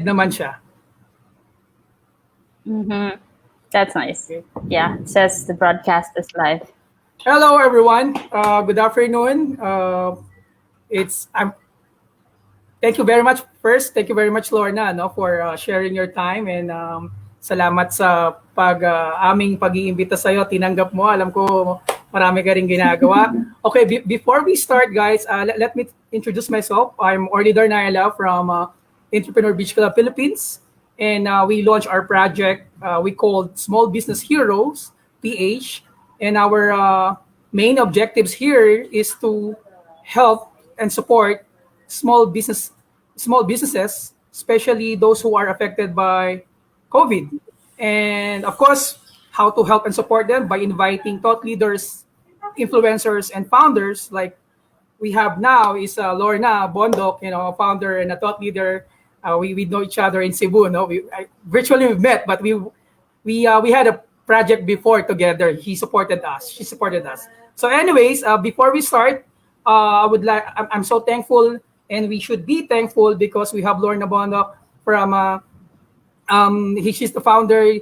naman siya. That's nice. Yeah, it says the broadcast is live. Hello, everyone. Good afternoon. Thank you very much. First, thank you very much, Lorna, no, for sharing your time and salamat sa aming pag-iimbita sa iyo. Tinanggap mo. Alam ko marami ka ring ginagawa. Okay, before we start, guys, let me introduce myself. I'm Orly Darnaila from Entrepreneur Beach Club Philippines, and we launched our project we called Small Business Heroes PH, and our main objectives here is to help and support small businesses, especially those who are affected by COVID. And of course, how to help and support them by inviting thought leaders, influencers, and founders like we have now is Lorna Bondoc, a founder and a thought leader. We know each other in Cebu. No, virtually we've met, but we had a project before together. He supported us. She supported us. So, anyways, before we start, I'm so thankful, and we should be thankful because we have Lorna Bondoc from she's the founder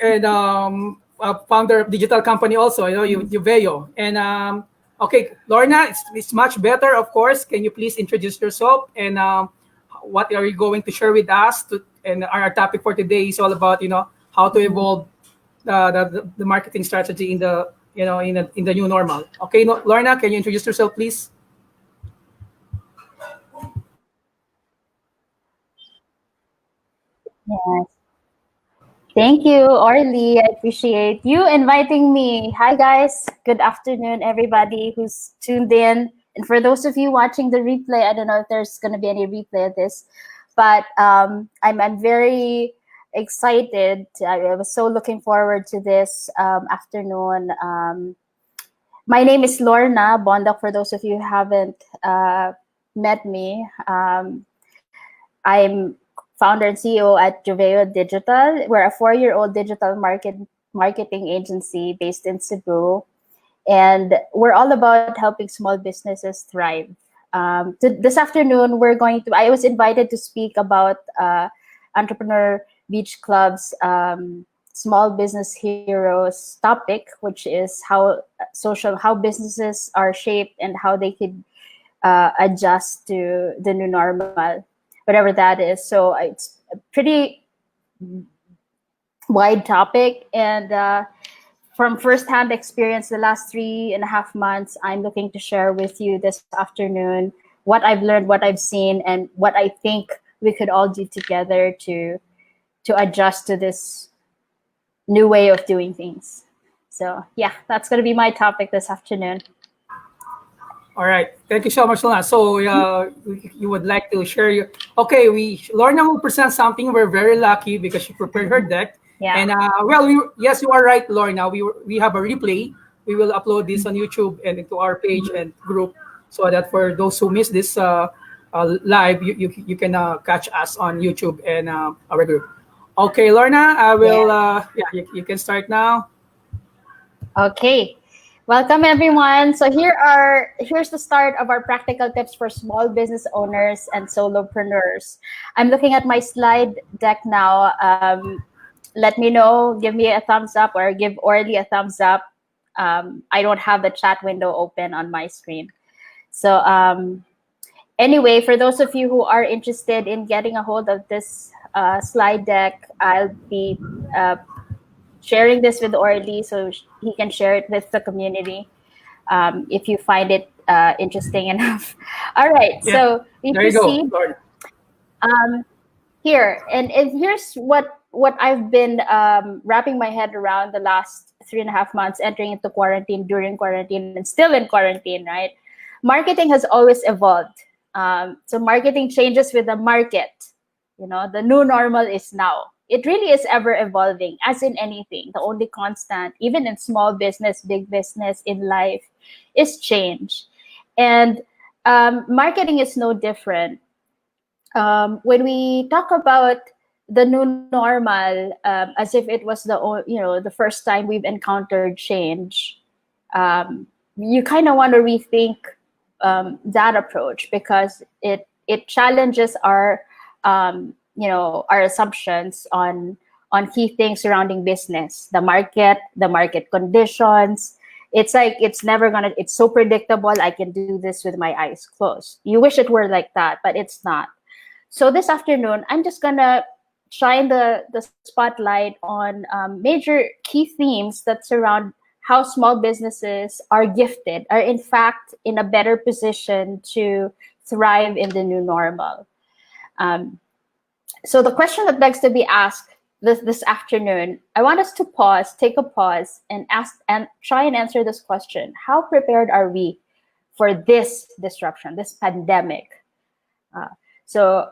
and founder of digital company also, Yoveo. And okay, Lorna, it's much better, of course. Can you please introduce yourself and what are you going to share with us? And our topic for today is all about how to evolve the marketing strategy in the in the new normal. Okay, Lorna, can you introduce yourself, please? Yes. Thank you, Orly. I appreciate you inviting me. Hi, guys. Good afternoon, everybody who's tuned in. And for those of you watching the replay, I don't know if there's going to be any replay of this, but I'm very excited. I was so looking forward to this afternoon. My name is Lorna Bondoc. For those of you who haven't met me, I'm founder and CEO at Yoveo Digital. We're a 4-year-old digital marketing agency based in Cebu. And we're all about helping small businesses thrive. This afternoon, I was invited to speak about Entrepreneur Beach Club's Small Business Heroes topic, which is how businesses are shaped and how they could adjust to the new normal, whatever that is. So it's a pretty wide topic, and from firsthand experience, the last 3.5 months, I'm looking to share with you this afternoon what I've learned, what I've seen, and what I think we could all do together to adjust to this new way of doing things. So yeah, that's going to be my topic this afternoon. All right. Thank you so much, Lorna. So you would like to share your... Okay, Lorna will present something. We're very lucky because she prepared her deck. Yeah. And yes, you are right, Lorna. We have a replay. We will upload this on YouTube and into our page and group, so that for those who miss this live, you can catch us on YouTube and our group. Okay, Lorna, I will. You can start now. Okay. Welcome, everyone. So here's the start of our practical tips for small business owners and solopreneurs. I'm looking at my slide deck now. Let me know, give me a thumbs up or give Orly a thumbs up. I don't have the chat window open on my screen. So anyway, for those of you who are interested in getting a hold of this slide deck, I'll be sharing this with Orly so he can share it with the community if you find it interesting enough. All right, yeah. So we proceed. Here, and here's what I've been wrapping my head around the last 3.5 months, entering into quarantine, during quarantine, and still in quarantine, right? Marketing has always evolved. So marketing changes with the market. The new normal is now. It really is ever evolving, as in anything. The only constant, even in small business, big business, in life, is change. And marketing is no different. When we talk about the new normal, as if it was the first time we've encountered change, you kind of want to rethink that approach, because it challenges our our assumptions on key things surrounding business, the market conditions. It's like it's so predictable. I can do this with my eyes closed. You wish it were like that, but it's not. So this afternoon, I'm just gonna shine the spotlight on major key themes that surround how small businesses are gifted, are in fact in a better position to thrive in the new normal. Um, so the question that begs to be asked this afternoon, I want us to take a pause, and try and answer this question: how prepared are we for this disruption, this pandemic? So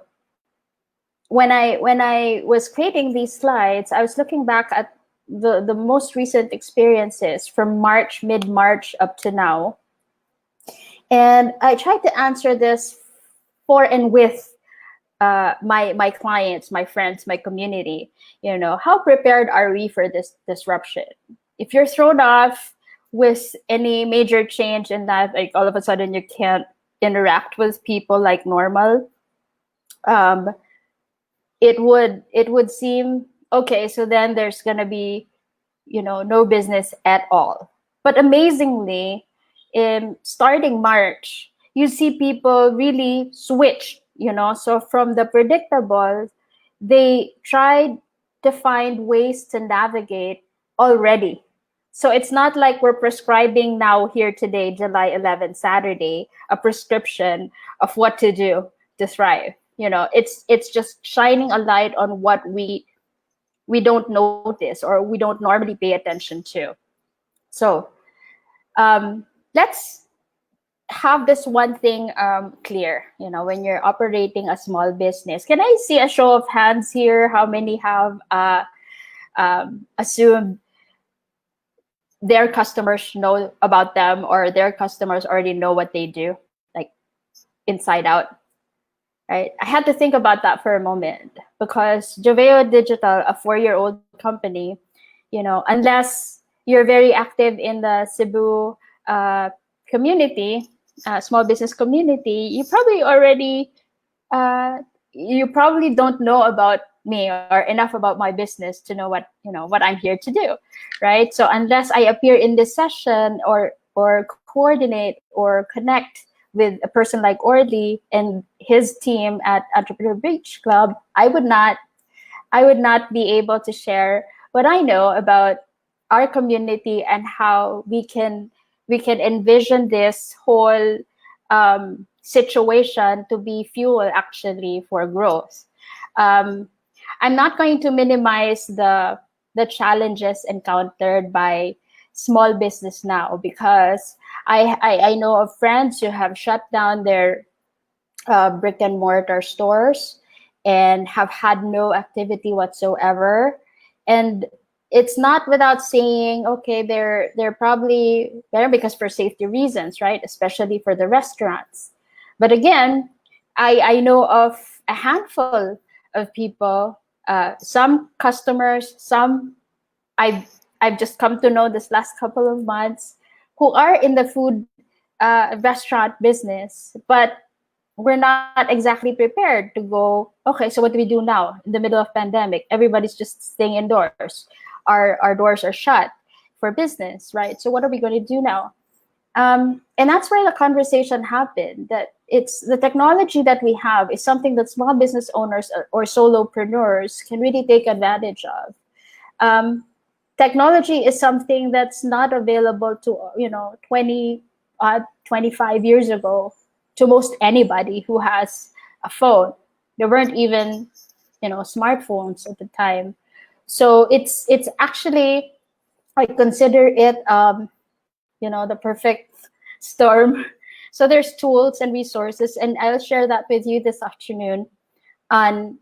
when I was creating these slides, I was looking back at the most recent experiences from mid-March up to now. And I tried to answer this for and with my clients, my friends, my community. How prepared are we for this disruption? If you're thrown off with any major change in that, like all of a sudden you can't interact with people like normal, it would seem okay. So then there's gonna be, no business at all. But amazingly, starting March, you see people really switch. So from the predictable, they tried to find ways to navigate already. So it's not like we're prescribing now here today, July 11th, Saturday, a prescription of what to do to thrive. It's just shining a light on what we don't notice or we don't normally pay attention to. So let's have this one thing clear. When you're operating a small business, can I see a show of hands here? How many have assumed their customers know about them, or their customers already know what they do, like inside out? Right? I had to think about that for a moment, because Yoveo Digital, a 4-year-old company, unless you're very active in the Cebu community, small business community, you probably don't know about me or enough about my business to know what I'm here to do, right? So unless I appear in this session or coordinate or connect with a person like Orly and his team at Entrepreneur Beach Club, I would not be able to share what I know about our community and how we can envision this whole situation to be fuel actually for growth. I'm not going to minimize the challenges encountered by small business now, because I know of friends who have shut down their brick and mortar stores and have had no activity whatsoever. And it's not without saying, okay, they're probably there because for safety reasons, right? Especially for the restaurants. But again, I know of a handful of people, some customers, some I've just come to know this last couple of months, who are in the food restaurant business, but we're not exactly prepared to go, okay, so what do we do now in the middle of pandemic? Everybody's just staying indoors. Our doors are shut for business, right? So what are we going to do now? And that's where the conversation happened, that it's the technology that we have is something that small business owners or solopreneurs can really take advantage of. Technology is something that's not available to 25 years ago to most anybody who has a phone. There weren't even smartphones at the time. So it's actually, I consider it the perfect storm. So there's tools and resources, and I'll share that with you this afternoon on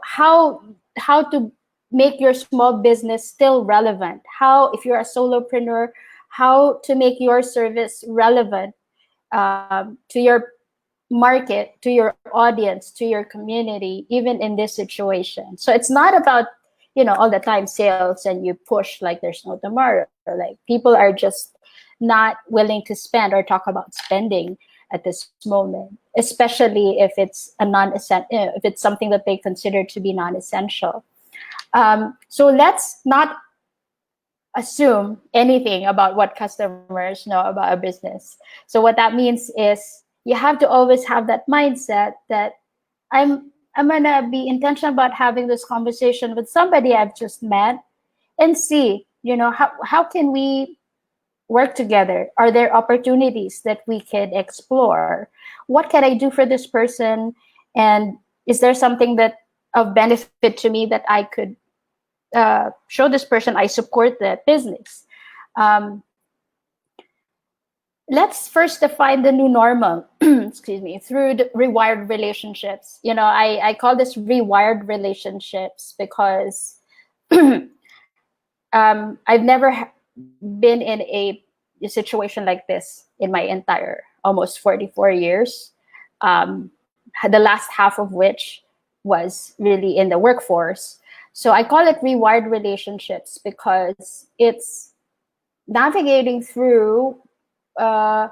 how to make your small business still relevant. How, if you're a solopreneur, how to make your service relevant to your market, to your audience, to your community, even in this situation. So it's not about all the time sales and you push like there's no tomorrow. Like people are just not willing to spend or talk about spending at this moment, especially if it's a if it's something that they consider to be non-essential. So let's not assume anything about what customers know about a business. So what that means is you have to always have that mindset that I'm gonna be intentional about having this conversation with somebody I've just met and see, how can we work together? Are there opportunities that we could explore? What can I do for this person? And is there something that of benefit to me that I could show this person I support the business? Let's first define the new normal, excuse me, through the rewired relationships. I call this rewired relationships because I've never been in a situation like this in my entire almost 44 years, the last half of which was really in the workforce. So I call it rewired relationships because it's navigating through an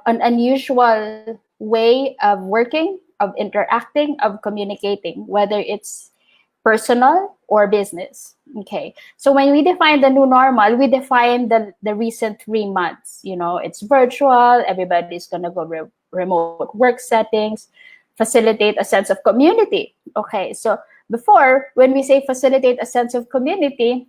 unusual way of working, of interacting, of communicating, whether it's personal or business. Okay, so when we define the new normal, we define the recent 3 months. It's virtual, everybody's gonna go remote work settings, facilitate a sense of community. Okay, so before, when we say facilitate a sense of community,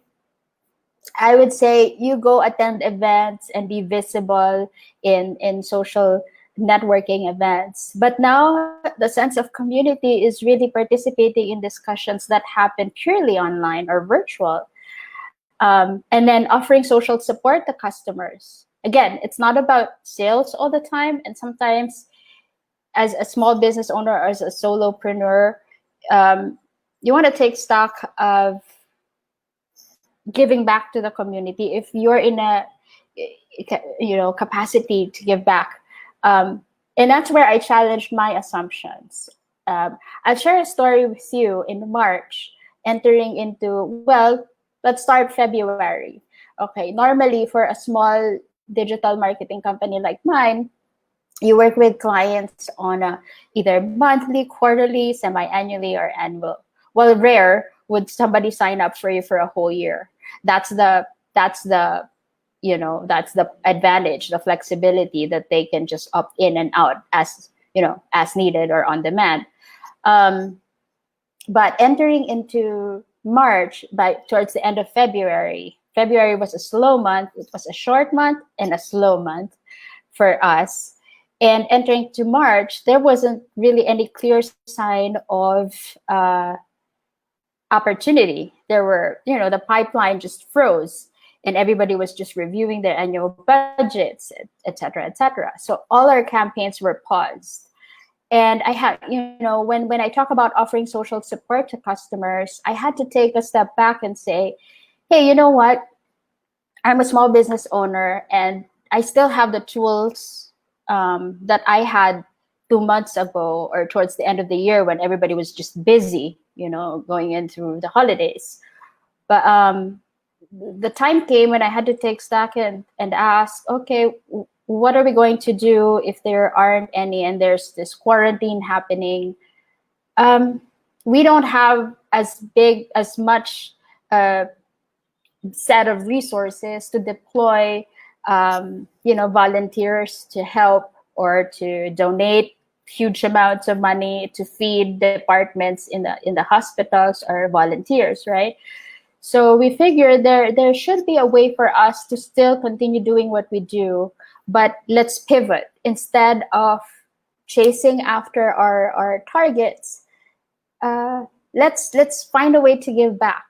I would say you go attend events and be visible in social networking events. But now the sense of community is really participating in discussions that happen purely online or virtual. And then offering social support to customers. Again, it's not about sales all the time. And sometimes as a small business owner or as a solopreneur, you want to take stock of giving back to the community if you're in a capacity to give back, and that's where I challenged my assumptions. I'll share a story with you in March, entering into, let's start February. Okay, normally for a small digital marketing company like mine, you work with clients on either monthly, quarterly, semi-annually, or annual. Well, rare would somebody sign up for you for a whole year. That's the advantage, the flexibility that they can just opt in and out as needed or on demand. But entering into March, towards the end of February was a slow month. It was a short month and a slow month for us. And entering to March, there wasn't really any clear sign of opportunity. There were, the pipeline just froze and everybody was just reviewing their annual budgets, et cetera, et cetera. So all our campaigns were paused. And I had, when I talk about offering social support to customers, I had to take a step back and say, hey, you know what? I'm a small business owner and I still have the tools that I had 2 months ago or towards the end of the year when everybody was just busy, going into the holidays. But the time came when I had to take stock and ask, okay, what are we going to do if there aren't any and there's this quarantine happening? We don't have as much set of resources to deploy, volunteers to help or to donate huge amounts of money to feed departments in the hospitals or volunteers, right? So we figured there should be a way for us to still continue doing what we do, but let's pivot. Instead of chasing after our targets, let's find a way to give back.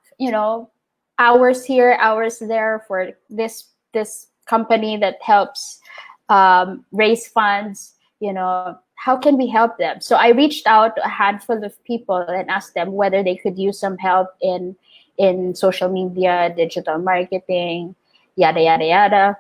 Hours here, hours there for this company that helps raise funds. How can we help them? So I reached out to a handful of people and asked them whether they could use some help in social media, digital marketing, yada, yada, yada.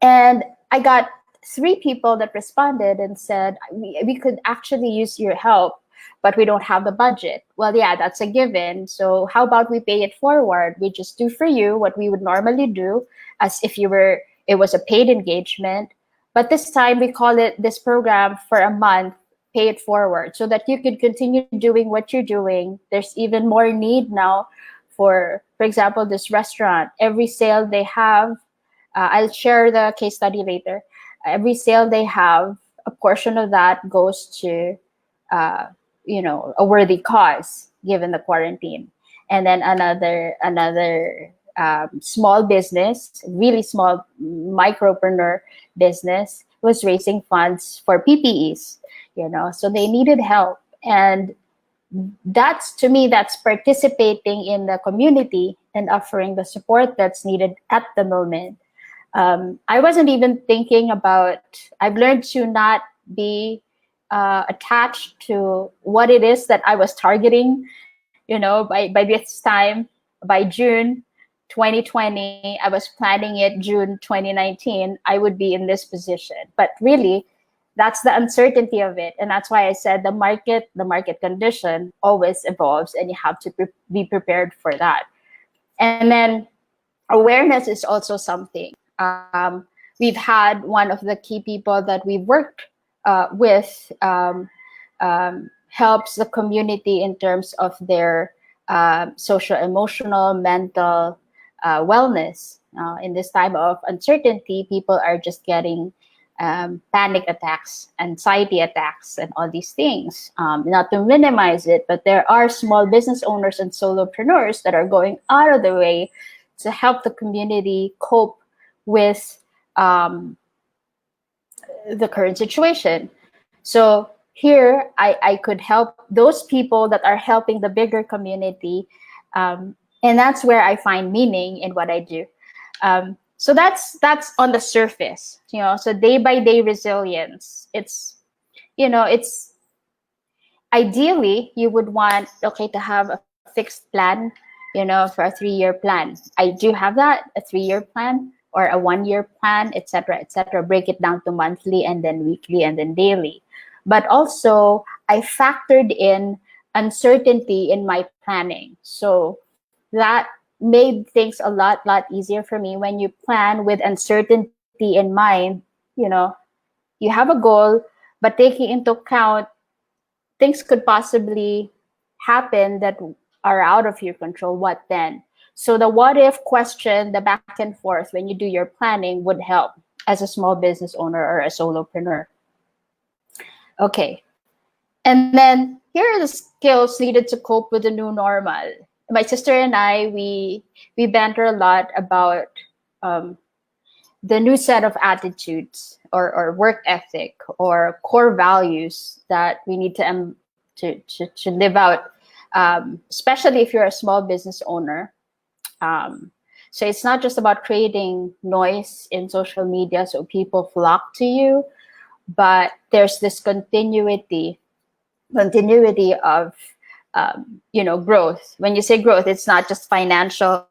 And I got 3 people that responded and said, we could actually use your help, but we don't have the budget. Well, yeah, that's a given. So how about we pay it forward? We just do for you what we would normally do as if it was a paid engagement. But this time we call it this program for a month, pay it forward, so that you could continue doing what you're doing. There's even more need now for example, this restaurant. Every sale they have, I'll share the case study later. Every sale they have, a portion of that goes to, a worthy cause given the quarantine. And then another small business, really small micropreneur business, was raising funds for PPEs. So they needed help, and to me, that's participating in the community and offering the support that's needed at the moment. I wasn't even thinking about, I've learned to not be attached to what it is that I was targeting. By this time, by June 2020, I was planning it June 2019, I would be in this position. But really, that's the uncertainty of it. And that's why I said the market condition always evolves, and you have to be prepared for that. And then awareness is also something. We've had one of the key people that we've worked with helps the community in terms of their social, emotional, mental wellness. In this time of uncertainty, people are just getting panic attacks, anxiety attacks, and all these things. Not to minimize it, but there are small business owners and solopreneurs that are going out of the way to help the community cope with the current situation. So here, I could help those people that are helping the bigger community, and that's where I find meaning in what I do. So that's on the surface, so day by day resilience. It's ideally you would want, to have a fixed plan, for a 3-year plan. I do have that, a 3-year plan or a 1-year plan, etc., break it down to monthly and then weekly and then daily. But also I factored in uncertainty in my planning. So that made things a lot easier for me. When you plan with uncertainty in mind, you have a goal, but taking into account things could possibly happen that are out of your control. What then? So the what if question, the back and forth when you do your planning, would help as a small business owner or a solopreneur. Okay. And then here are the skills needed to cope with the new normal. My sister and I, we banter a lot about the new set of attitudes or work ethic or core values that we need to live out, especially if you're a small business owner. So it's not just about creating noise in social media so people flock to you, but there's this continuity of growth. When you say growth, it's not just financial,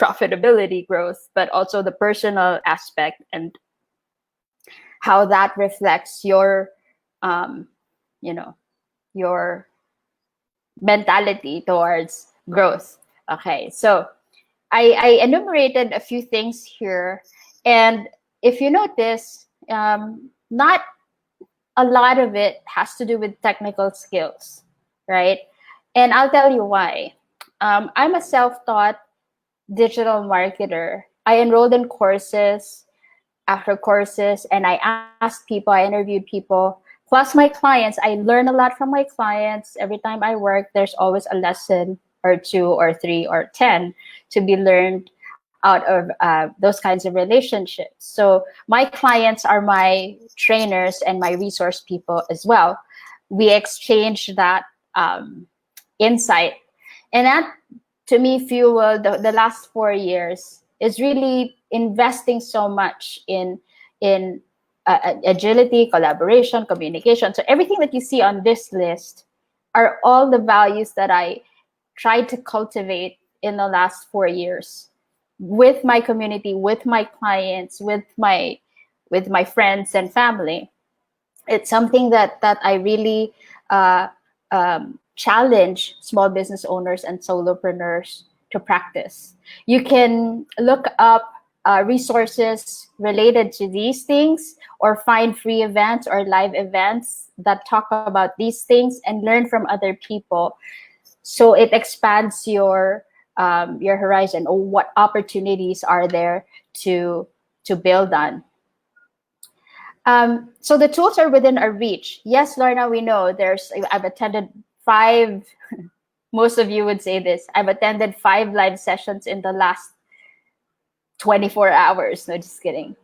profitability growth, but also the personal aspect and how that reflects your mentality towards growth. Okay, so I enumerated a few things here, and if you notice, not a lot of it has to do with technical skills, right? And I'll tell you why. I'm a self-taught digital marketer. I enrolled in courses after courses, and I asked people, I interviewed people, plus my clients. I learn a lot from my clients. Every time I work, there's always a lesson or 2 or 3 or 10 to be learned out of those kinds of relationships. So my clients are my trainers and my resource people as well. We exchange that insight, and that to me fueled the last 4 years is really investing so much in agility, collaboration, communication. So everything that you see on this list are all the values that I tried to cultivate in the last 4 years with my community, with my clients, with my friends and family. It's something that I really challenge small business owners and solopreneurs to practice. You can look up resources related to these things, or find free events or live events that talk about these things, and learn from other people. So it expands your horizon, or what opportunities are there to build on. So the tools are within our reach. Yes, Lorna, we know I've attended 5, most of you would say this, I've attended 5 live sessions in the last 24 hours. No, just kidding.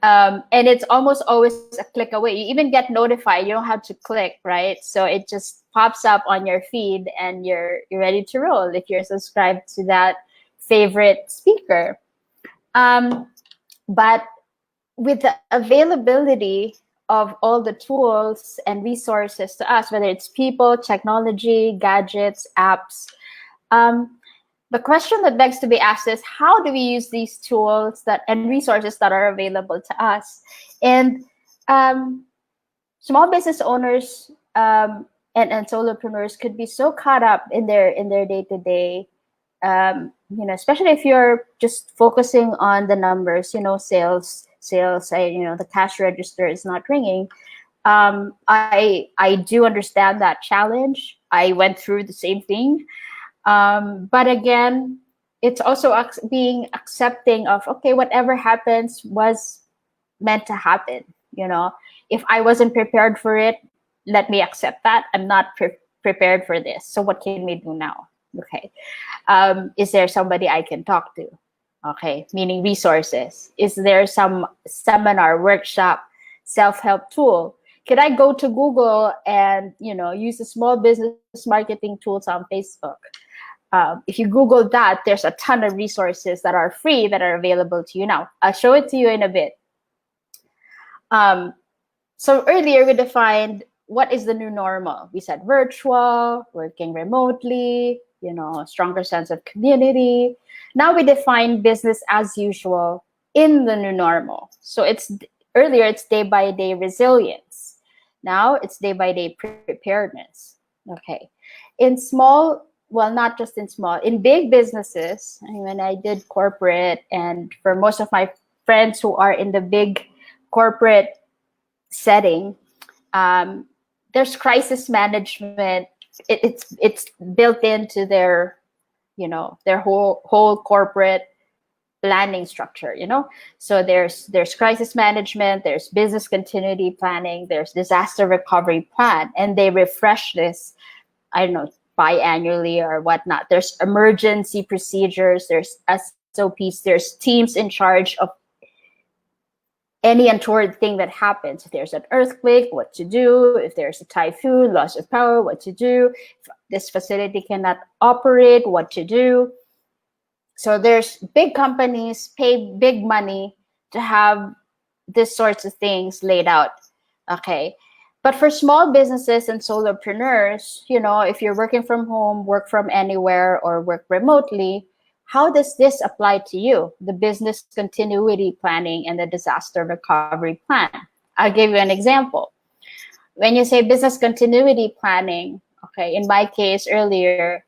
And it's almost always a click away. You even get notified. You don't have to click, right? So it just pops up on your feed, and you're ready to roll if you're subscribed to that favorite speaker. But with the availability of all the tools and resources to us, whether it's people, technology, gadgets, apps, the question that begs to be asked is, how do we use these tools and resources that are available to us? And small business owners and solopreneurs could be so caught up in their day-to-day, especially if you're just focusing on the numbers, sales, the cash register is not ringing. I do understand that challenge. I went through the same thing. But again, it's also being accepting of, okay, whatever happens was meant to happen. If I wasn't prepared for it, let me accept that. I'm not prepared for this. So what can we do now? Okay. Is there somebody I can talk to? Okay. Meaning resources. Is there some seminar, workshop, self-help tool? Could I go to Google and, use the small business marketing tools on Facebook? If you Google that, there's a ton of resources that are free that are available to you now. I'll show it to you in a bit. So earlier we defined what is the new normal. We said virtual, working remotely, stronger sense of community. Now we define business as usual in the new normal. So earlier it's day-by-day resilience. Now it's day-by-day preparedness. Okay. Not just in small, in big businesses, when I did corporate, and for most of my friends who are in the big corporate setting, there's crisis management. It's built into their whole corporate planning structure. So there's crisis management, there's business continuity planning, there's disaster recovery plan, and they refresh this, I don't know, biannually or whatnot. There's emergency procedures, there's SOPs, there's teams in charge of any untoward thing that happens. If there's an earthquake, what to do. If there's a typhoon, loss of power, what to do. If this facility cannot operate, what to do. So there's big companies pay big money to have these sorts of things laid out. Okay. But for small businesses and solopreneurs, if you're working from home, work from anywhere, or work remotely, how does this apply to you? The business continuity planning and the disaster recovery plan. I'll give you an example. When you say business continuity planning, okay, in my case earlier,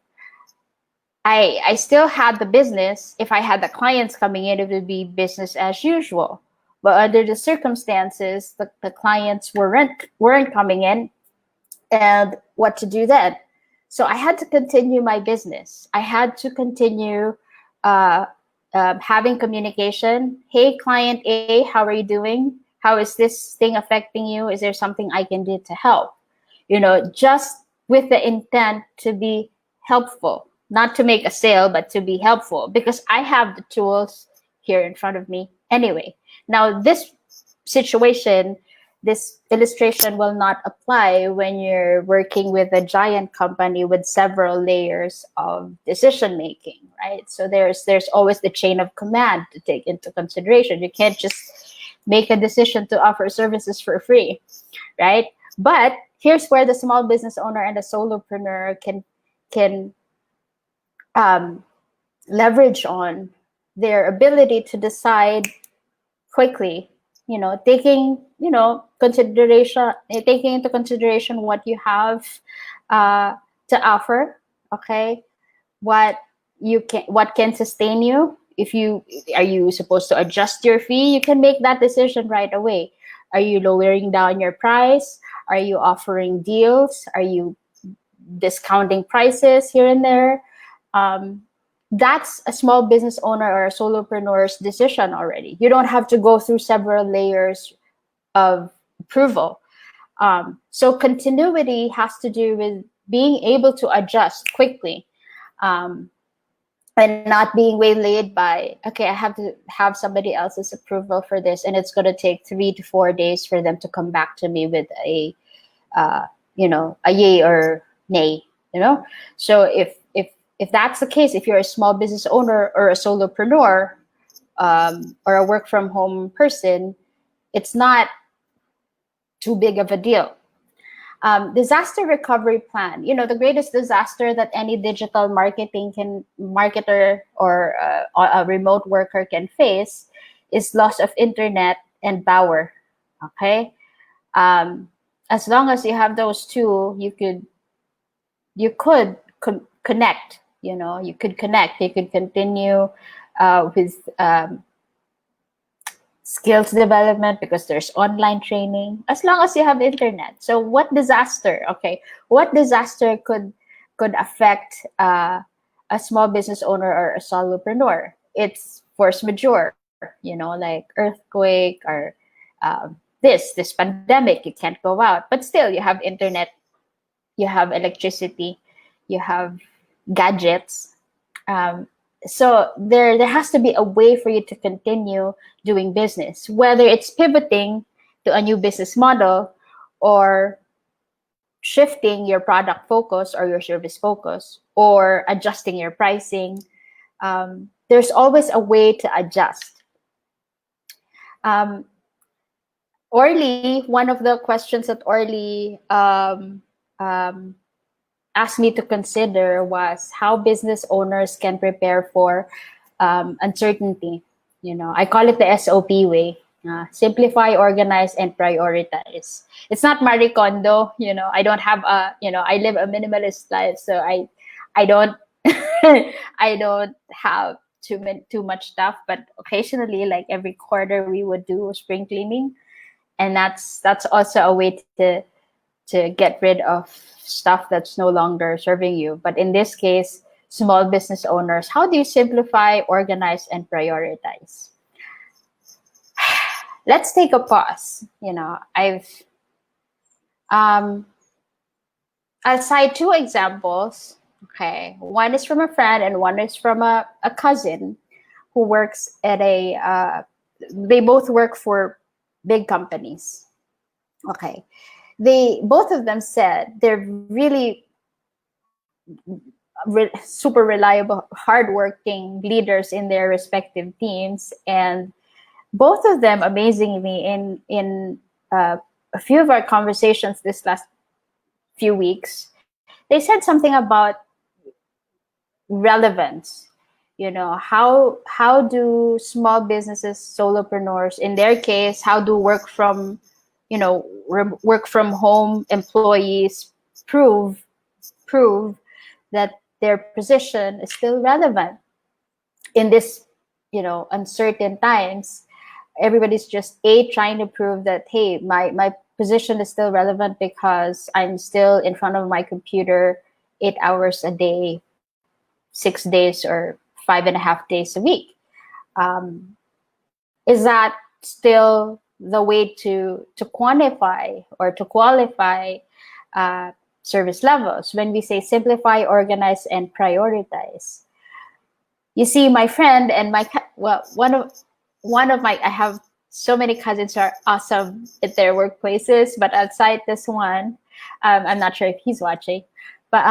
I still had the business. If I had the clients coming in, it would be business as usual. But under the circumstances, the clients weren't coming in, and what to do then? So I had to continue my business. I had to continue having communication. Hey, client A, how are you doing? How is this thing affecting you? Is there something I can do to help? Just with the intent to be helpful, not to make a sale, but to be helpful, because I have the tools here in front of me anyway. Now, this situation, this illustration will not apply when you're working with a giant company with several layers of decision making, right? So there's always the chain of command to take into consideration. You can't just make a decision to offer services for free, right? But here's where the small business owner and the solopreneur can leverage on their ability to decide quickly, taking into consideration what you have to offer, okay, what can sustain you are you supposed to adjust your fee? You can make that decision right away. Are you lowering down your price? Are you offering deals? Are you discounting prices here and there? That's a small business owner or a solopreneur's decision already. You don't have to go through several layers of approval. So continuity has to do with being able to adjust quickly, and not being waylaid by, okay, I have to have somebody else's approval for this, and it's going to take 3 to 4 days for them to come back to me with a yay or nay. So if that's the case, if you're a small business owner or a solopreneur, or a work from home person, it's not too big of a deal. Disaster recovery plan. The greatest disaster that any digital marketer or a remote worker can face is loss of internet and power. Okay, as long as you have those two, you could connect. You could connect. You could continue with skills development because there's online training, as long as you have internet. So what disaster could affect a small business owner or a solopreneur? It's force majeure, like earthquake or this pandemic. You can't go out, but still you have internet, you have electricity, you have gadgets. So there has to be a way for you to continue doing business, whether it's pivoting to a new business model or shifting your product focus or your service focus or adjusting your pricing. There's always a way to adjust. Orly, one of the questions that Orly asked me to consider was how business owners can prepare for uncertainty. I call it the SOP way. Simplify, organize, and prioritize. It's not Marie Kondo. I don't have I live a minimalist life, so I don't I don't have too much stuff. But occasionally, like every quarter, we would do spring cleaning, and that's also a way to get rid of stuff that's no longer serving you. But in this case, small business owners, how do you simplify, organize, and prioritize? Let's take a pause. I'll cite two examples. Okay, one is from a friend and one is from a cousin who works at they both work for big companies. Okay, both of them said they're really super reliable, hardworking leaders in their respective teams, and both of them, amazingly, in a few of our conversations this last few weeks, they said something about relevance. How do small businesses, solopreneurs, in their case, how do work from home employees prove that their position is still relevant in this uncertain times? Everybody's just trying to prove that, hey, my position is still relevant because I'm still in front of my computer 8 hours a day, 6 days or 5.5 days a week. Is that still the way to quantify or to qualify service levels when we say simplify, organize, and prioritize? You see, my friend and one of my, I have so many cousins who are awesome at their workplaces, but outside this one, I'm not sure if he's watching, but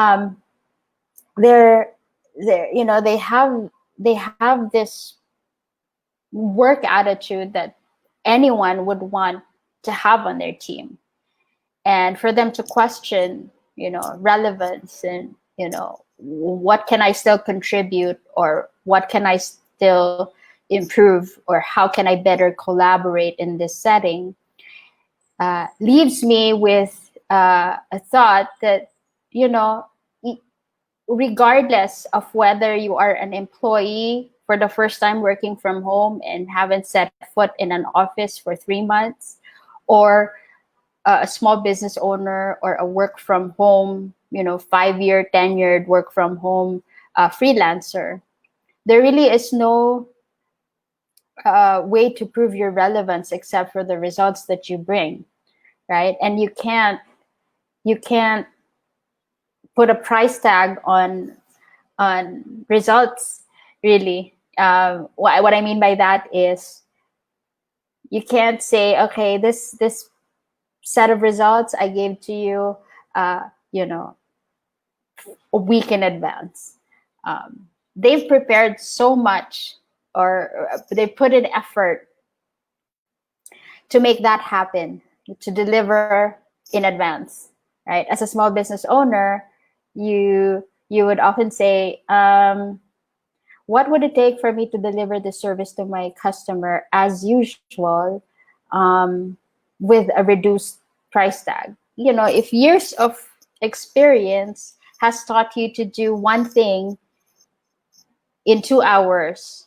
they have this work attitude that anyone would want to have on their team, and for them to question relevance and what can I still contribute, or what can I still improve, or how can I better collaborate in this setting, leaves me with a thought that regardless of whether you are an employee for the first time working from home and haven't set foot in an office for 3 months, or a small business owner, or a work from home, 5-year, tenured work from home freelancer. There really is no way to prove your relevance except for the results that you bring, right? And you can't put a price tag on results, really. What I mean by that is, you can't say, okay, this set of results I gave to you, a week in advance. They've prepared so much, or they put in effort to make that happen, to deliver in advance, right? As a small business owner, you would often say, what would it take for me to deliver the service to my customer as usual, with a reduced price tag? If years of experience has taught you to do one thing in 2 hours,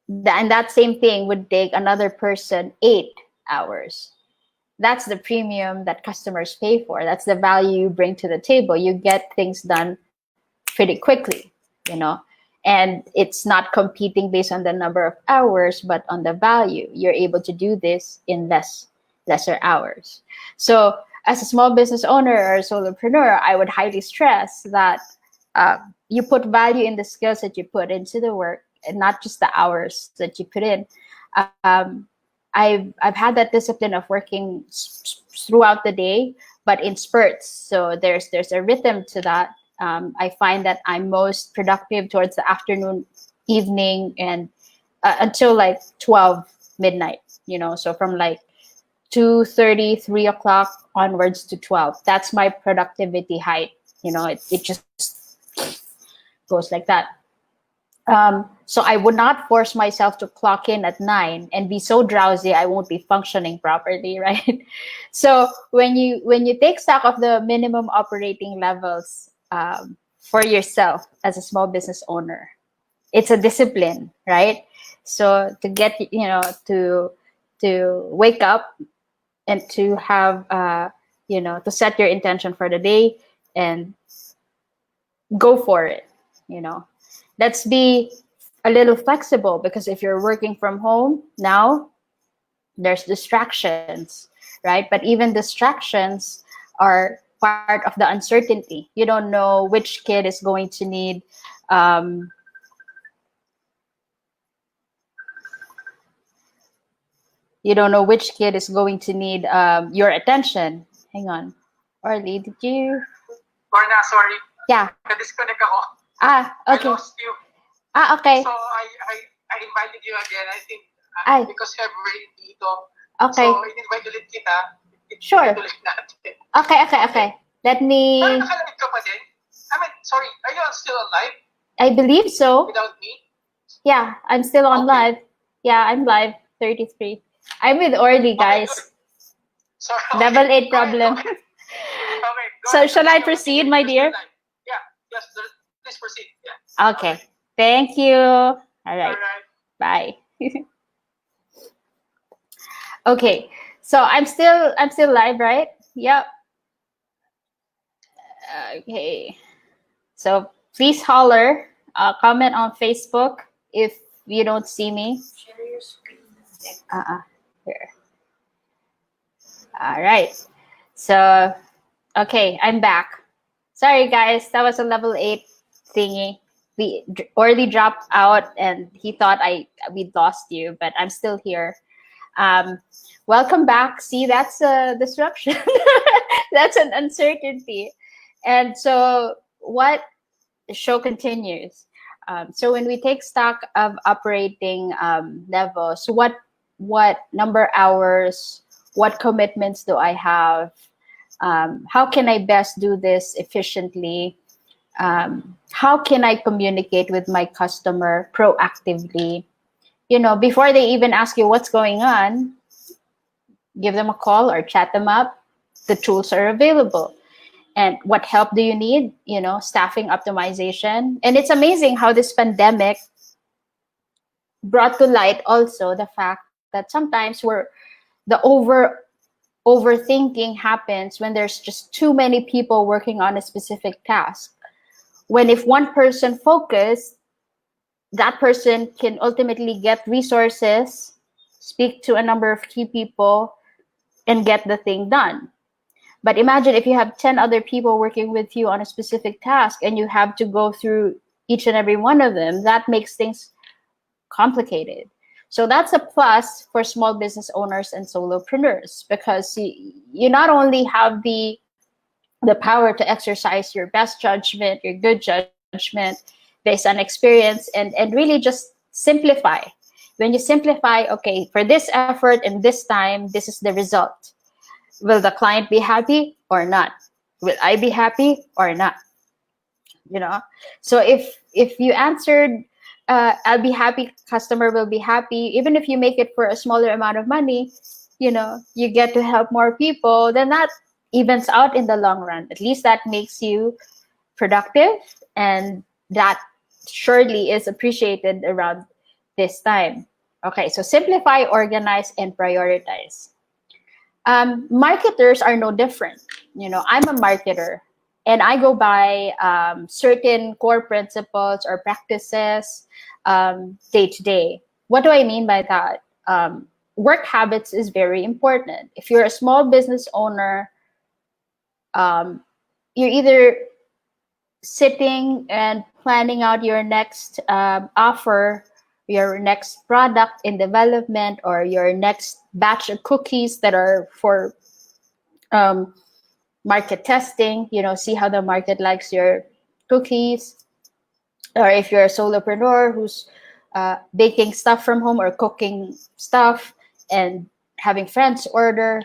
and that same thing would take another person 8 hours. That's the premium that customers pay for. That's the value you bring to the table. You get things done pretty quickly, and it's not competing based on the number of hours, but on the value. You're able to do this in lesser hours. So as a small business owner or a solopreneur, I would highly stress that you put value in the skills that you put into the work, and not just the hours that you put in. I've had that discipline of working throughout the day, but in spurts. So there's a rhythm to that. I find that I'm most productive towards the afternoon, evening, and until like 12 midnight. So from like 2:30, 3 o'clock onwards to 12. That's my productivity height. It just goes like that. So I would not force myself to clock in at 9 and be so drowsy I won't be functioning properly, right? So when you take stock of the minimum operating levels for yourself as a small business owner, it's a discipline, right? So to get to wake up and to have to set your intention for the day and go for it. Let's be a little flexible, because if you're working from home now, there's distractions, right? But even distractions are part of the uncertainty. You don't know which kid is going to need your attention. Hang on. Orly, did you? Lorna, sorry. Yeah. Na-disconnect ako. Okay. I lost you. Okay. So I invited you again. I think because February dito. Okay. So in-invite ulit kita. Sure. Ulit natin. Okay. Let me... Pero nakalamit ka pa din? Sorry, are you still on live? I believe so. Without me? Yeah, I'm still on live. Yeah, I'm live. 33. I'm with Orly, guys. Okay, sorry. Double 8 problem. Okay. So shall I proceed, my dear? Yeah. Yes, please proceed. Yeah. Okay. Thank you. All right. Bye. Okay. So I'm still live, right? Yep. Okay. So please holler, comment on Facebook if you don't see me. Share your screen. Here. All right. So, okay, I'm back. Sorry, guys. That was a level 8 thingy. We Orly dropped out and he thought we'd lost you, but I'm still here. Welcome back. See, that's a disruption. That's an uncertainty. And so what the show continues. So when we take stock of operating levels, what number of hours, what commitments do I have? How can I best do this efficiently? How can I communicate with my customer proactively? Before they even ask you what's going on, give them a call or chat them up. The tools are available. And what help do you need? Staffing optimization. And it's amazing how this pandemic brought to light also the fact that sometimes the overthinking happens when there's just too many people working on a specific task. When if one person focus, that person can ultimately get resources, speak to a number of key people, and get the thing done. But imagine if you have 10 other people working with you on a specific task and you have to go through each and every one of them. That makes things complicated. So that's a plus for small business owners and solopreneurs, because you not only have the power to exercise your best judgment, your good judgment based on experience, and really just simplify. When you simplify, okay, for this effort and this time, this is the result. Will the client be happy or not? Will I be happy or not? So if you answered, I'll be happy, customer will be happy, even if you make it for a smaller amount of money, you get to help more people, then that evens out in the long run. At least that makes you productive, and that surely is appreciated around this time. Okay, so simplify, organize, and prioritize. Marketers are no different. I'm a marketer, and I go by certain core principles or practices day to day. What do I mean by that? Work habits is very important. If you're a small business owner, you're either sitting and planning out your next offer, your next product in development, or your next batch of cookies that are for market testing, see how the market likes your cookies. Or if you're a solopreneur who's baking stuff from home or cooking stuff and having friends order,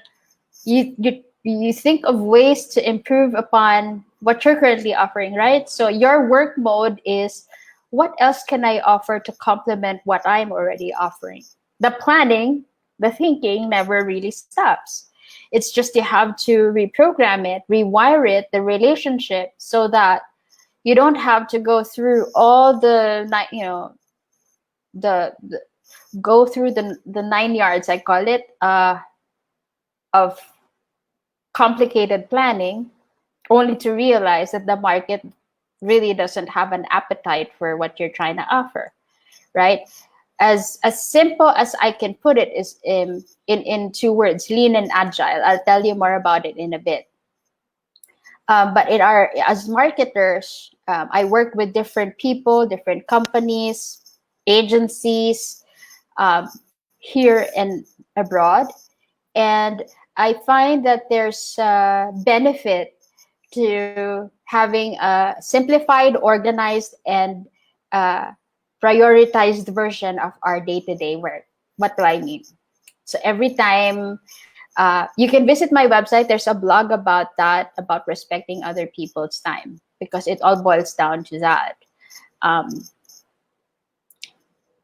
you think of ways to improve upon what you're currently offering, right? So your work mode is, what else can I offer to complement what I'm already offering? The planning, the thinking never really stops. It's just you have to reprogram it, rewire it, the relationship, so that you don't have to go through all the go through the 9 yards, I call it, of complicated planning, only to realize that the market really doesn't have an appetite for what you're trying to offer, right? As simple as I can put it is in 2 words: lean and agile. I'll tell you more about it in a bit. But as marketers, I work with different people, different companies, agencies, here and abroad. And I find that there's a benefit to having a simplified, organized, and prioritized version of our day-to-day work. What do I mean? So every time, you can visit my website. There's a blog about that, about respecting other people's time, because it all boils down to that.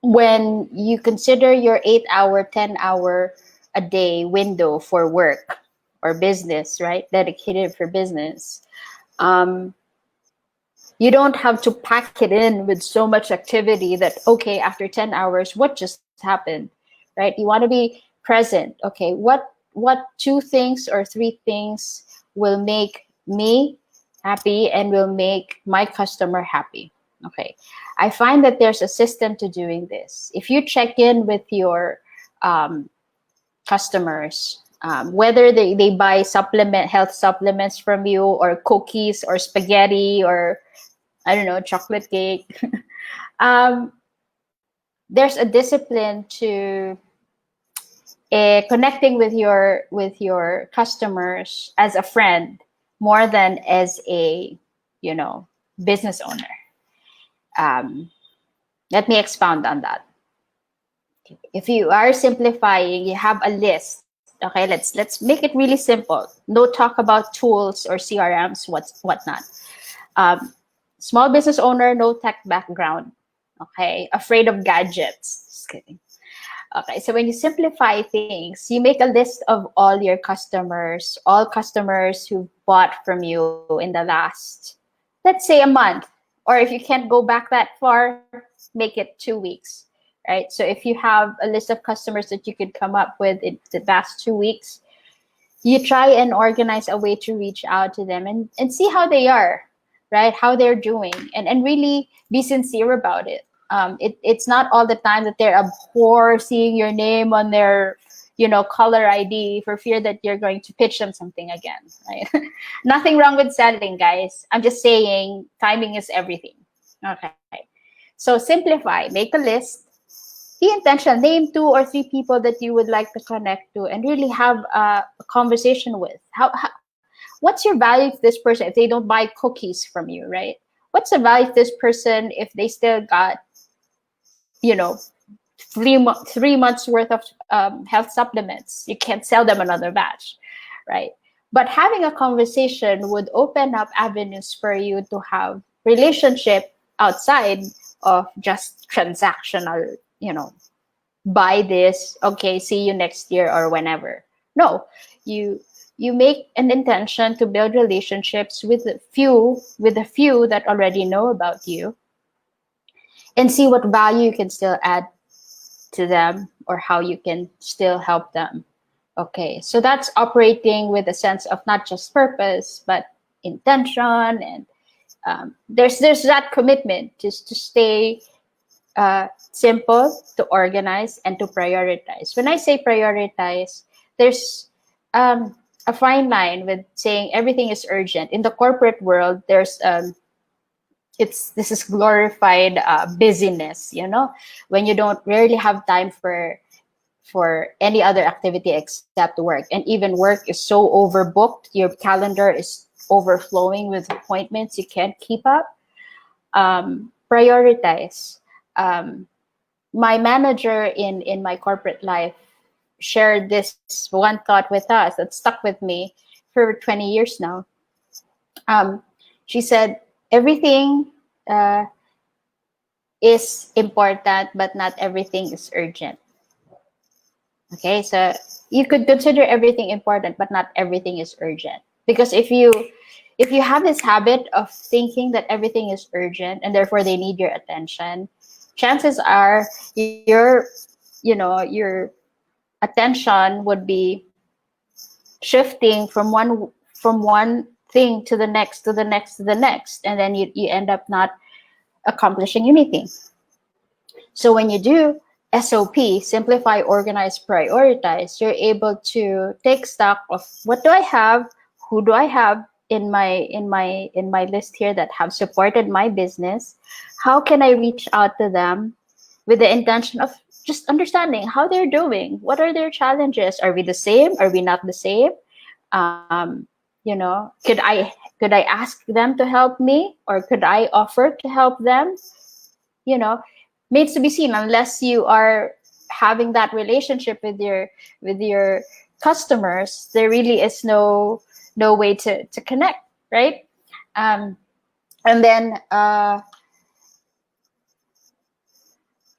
When you consider your 8-hour, 10-hour a day window for work or business, right? Dedicated for business. You don't have to pack it in with so much activity that, okay, after 10 hours, what just happened, right? You want to be present. Okay, what 2 things or 3 things will make me happy and will make my customer happy? Okay, I find that there's a system to doing this. If you check in with your customers, whether they buy health supplements from you, or cookies, or spaghetti, or I don't know, chocolate cake, there's a discipline to connecting with your customers as a friend more than as a business owner. Let me expound on that. If you are simplifying, you have a list. Okay, let's make it really simple. No talk about tools or CRMs, whatnot. Small business owner, no tech background. Okay, afraid of gadgets. Just kidding. Okay, so when you simplify things, you make a list of all your customers, all customers who bought from you in the last, let's say, a month. Or if you can't go back that far, make it 2 weeks, right? So if you have a list of customers that you could come up with in the last 2 weeks, you try and organize a way to reach out to them and see how they are, right? How they're doing, and really be sincere about it. It's not all the time that they're abhor seeing your name on their, caller ID for fear that you're going to pitch them something again, right? Nothing wrong with selling, guys. I'm just saying timing is everything. Okay. So simplify, make a list, be intentional, name 2 or 3 people that you would like to connect to and really have a conversation with. What's your value to this person if they don't buy cookies from you, right? What's the value to this person if they still got, 3 months worth of health supplements? You can't sell them another batch, right? But having a conversation would open up avenues for you to have relationship outside of just transactional, buy this, okay, see you next year or whenever. No, you make an intention to build relationships with a few that already know about you, and see what value you can still add to them or how you can still help them. Okay, so that's operating with a sense of not just purpose but intention, and there's that commitment just to stay simple, to organize, and to prioritize. When I say prioritize, there's a fine line with saying everything is urgent. In the corporate world, there's this is glorified busyness, when you don't really have time for any other activity except work. And even work is so overbooked, your calendar is overflowing with appointments, you can't keep up. Prioritize. My manager in my corporate life shared this one thought with us that stuck with me for 20 years now. She said, everything is important, but not everything is urgent. Okay, so you could consider everything important, but not everything is urgent. Because if you have this habit of thinking that everything is urgent and therefore they need your attention, chances are your attention would be shifting from one thing to the next, to the next, to the next, and then you end up not accomplishing anything. So when you do SOP, simplify, organize, prioritize, you're able to take stock of what do I have, who do I have in my list here that have supported my business, how can I reach out to them with the intention of just understanding how they're doing, what are their challenges, are we the same, are we not the same, could I ask them to help me, or could I offer to help them? Needs to be seen. Unless you are having that relationship with your customers, there really is no way to connect, right? And then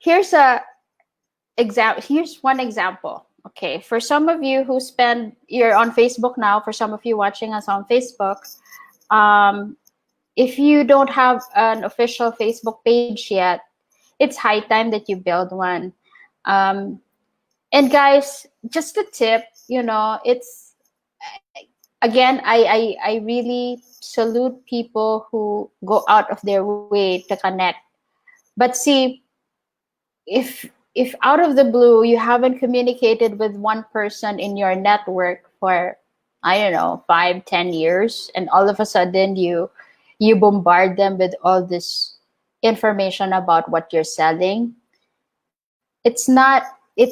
here's one example. Okay, for some of you you're on Facebook now, for some of you watching us on Facebook, if you don't have an official Facebook page yet, it's high time that you build one. And guys, just a tip, it's, again, I really salute people who go out of their way to connect. But see, if out of the blue you haven't communicated with one person in your network for, I don't know, 5-10 years, and all of a sudden you bombard them with all this information about what you're selling, it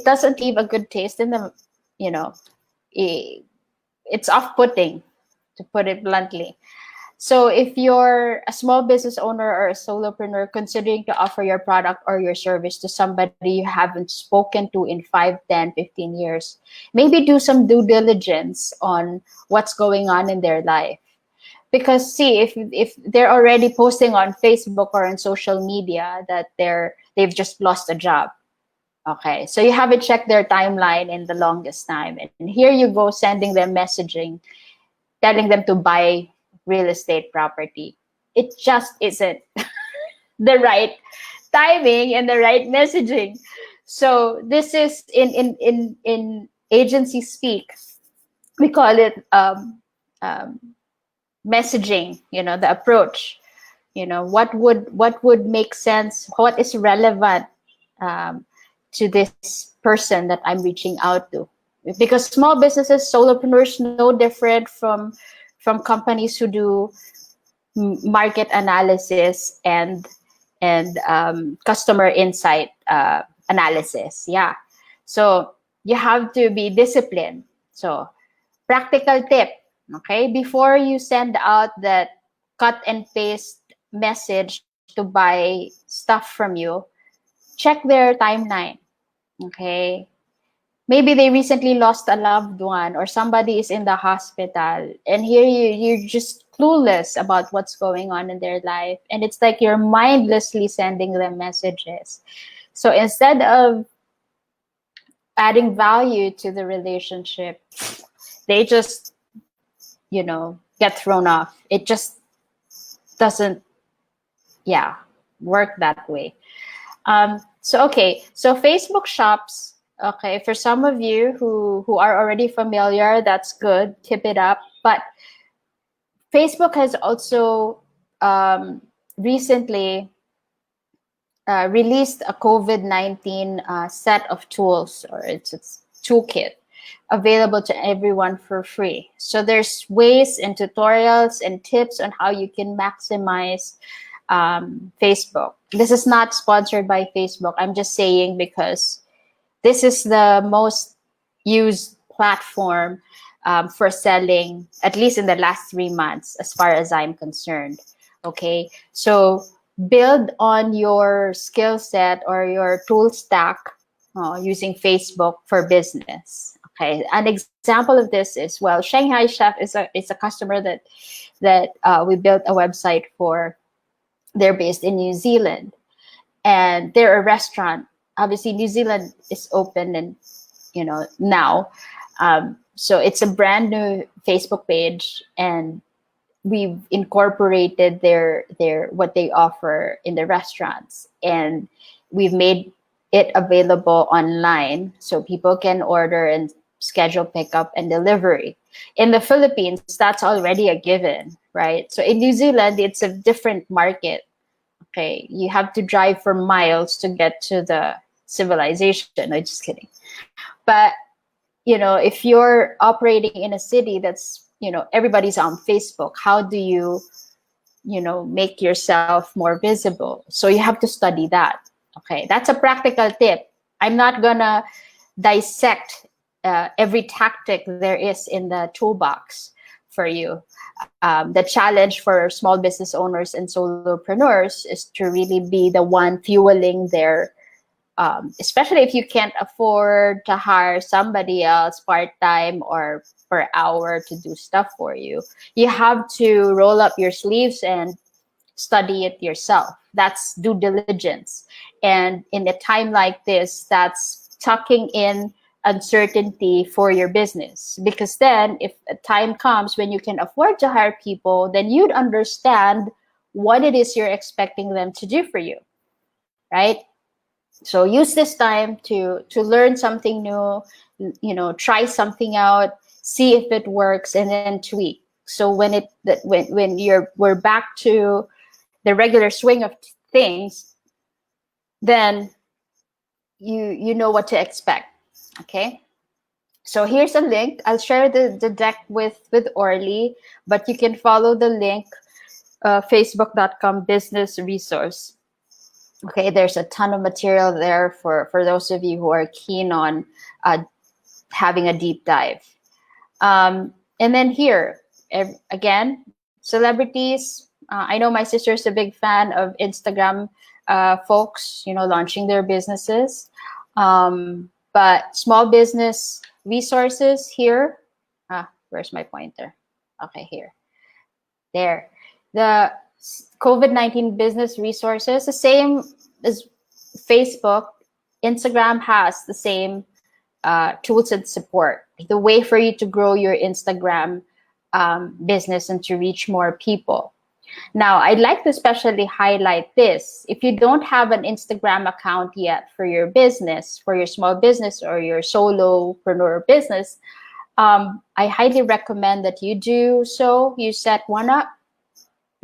doesn't leave a good taste in them. It's off-putting, to put it bluntly. So if you're a small business owner or a solopreneur considering to offer your product or your service to somebody you haven't spoken to in 5, 10, 15 years, maybe do some due diligence on what's going on in their life. Because see, if they're already posting on Facebook or on social media that they've just lost a job, Okay, so you haven't checked their timeline in the longest time. And here you go sending them messaging, telling them to buy real estate property. It just isn't the right timing and the right messaging. So this is in agency speak, we call it um, messaging, the approach. What would make sense, what is relevant um, to this person that I'm reaching out to, because small businesses, solopreneurs, no different from companies who do market analysis and customer insight analysis. Yeah, so you have to be disciplined. So practical tip, okay, before you send out that cut and paste message to buy stuff from you, check their timeline. Okay, maybe they recently lost a loved one or somebody is in the hospital, and here you're just clueless about what's going on in their life, and it's like you're mindlessly sending them messages. So instead of adding value to the relationship, they just get thrown off. It just doesn't, yeah, work that way. So Facebook shops, okay, for some of you who are already familiar, that's good, keep it up. But Facebook has also recently released a COVID-19 set of tools, or it's toolkit, available to everyone for free. So there's ways and tutorials and tips on how you can maximize Facebook. This is not sponsored by Facebook. I'm just saying because this is the most used platform for selling, at least in the last 3 months, as far as I'm concerned. Okay, so build on your skill set or your tool stack using Facebook for business. Okay, an example of this is, well, Shanghai Chef is a customer that we built a website for. They're based in New Zealand, and they're a restaurant. Obviously, New Zealand is open, and now, so it's a brand new Facebook page, and we've incorporated their what they offer in the restaurants, and we've made it available online so people can order and schedule pickup and delivery. In the Philippines, that's already a given, right? So in New Zealand, it's a different market. Okay, you have to drive for miles to get to the civilization. No, just kidding. But if you're operating in a city that's everybody's on Facebook, how do you make yourself more visible? So you have to study that. Okay, that's a practical tip. I'm not gonna dissect every tactic there is in the toolbox for you. The challenge for small business owners and solopreneurs is to really be the one fueling their, especially if you can't afford to hire somebody else part-time or per hour to do stuff for you. You have to roll up your sleeves and study it yourself. That's due diligence. And in a time like this, that's tucking in uncertainty for your business, because then if a time comes when you can afford to hire people, then you'd understand what it is you're expecting them to do for you, right? So use this time to learn something new, try something out, see if it works, and then tweak. So when we're back to the regular swing of things, then you know what to expect. Okay, so here's a link. I'll share the deck with Orly, but you can follow the link, facebook.com business resource. Okay, there's a ton of material there for those of you who are keen on having a deep dive. And then here, again, celebrities. I know my sister is a big fan of Instagram folks, launching their businesses. But small business resources here. Where's my pointer? Okay, here. There. The COVID-19 business resources, the same as Facebook, Instagram has the same tools and support. The way for you to grow your Instagram business and to reach more people. Now, I'd like to especially highlight this. If you don't have an Instagram account yet for your business, for your small business or your solopreneur business, I highly recommend that you do so. You set one up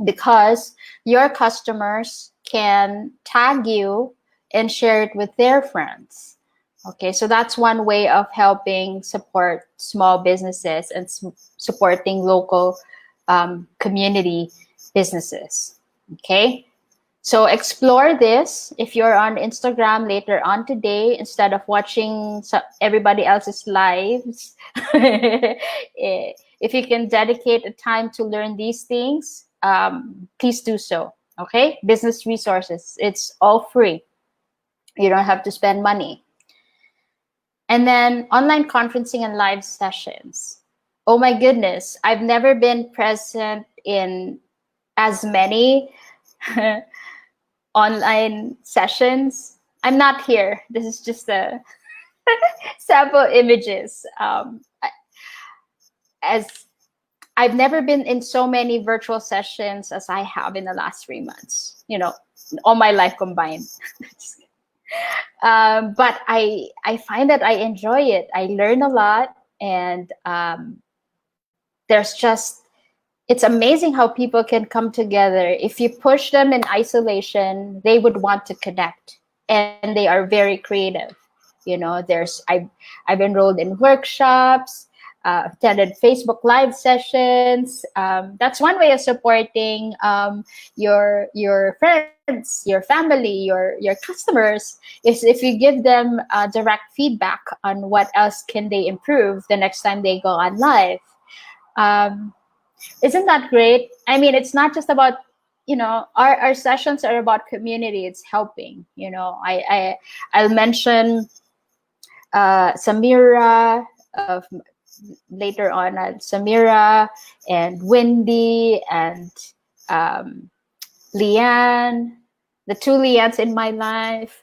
because your customers can tag you and share it with their friends. Okay, so that's one way of helping support small businesses and supporting local community businesses. Okay, so explore this. If you're on Instagram later on today, instead of watching everybody else's lives, if you can dedicate a time to learn these things, please do so. Okay, business resources, it's all free. You don't have to spend money. And then online conferencing and live sessions. Oh my goodness, I've never been present in as many online sessions. I'm not here. This is just a sample images. As I've never been in so many virtual sessions as I have in the last 3 months, you know, all my life combined. But I find that I enjoy it. I learn a lot, and there's just, it's amazing how people can come together. If you push them in isolation, they would want to connect, and they are very creative. You know, I've enrolled in workshops, attended Facebook Live sessions. That's one way of supporting your friends, your family, your customers, is if you give them direct feedback on what else can they improve the next time they go on live. Isn't that great? I mean, it's not just about, you know, our sessions are about community. It's helping. You know, I'll mention Samira later on, Samira and Wendy and Leanne, the two Leannes in my life.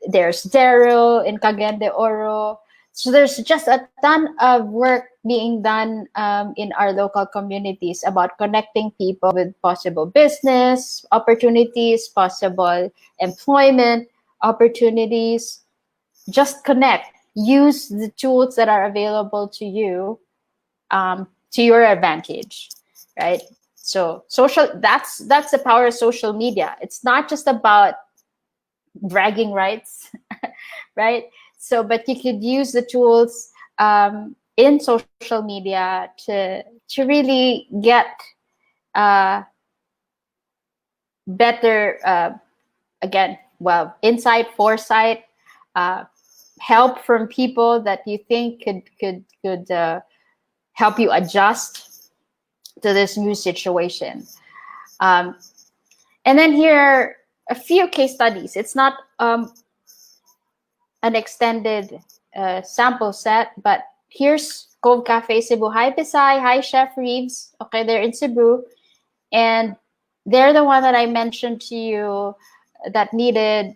There's Daryl in Cagayan de Oro. So there's just a ton of work being done in our local communities about connecting people with possible business opportunities, possible employment opportunities. Just connect. Use the tools that are available to you to your advantage, right? So social, that's the power of social media. It's not just about bragging rights, right? So, but you could use the tools in social media to really get better, again, well, insight, foresight, help from people that you think could help you adjust to this new situation. And then here are a few case studies. It's not an extended sample set, but here's Cove Cafe Cebu. Hi, Pisay. Hi, Chef Reeves. Okay, they're in Cebu. And they're the one that I mentioned to you that needed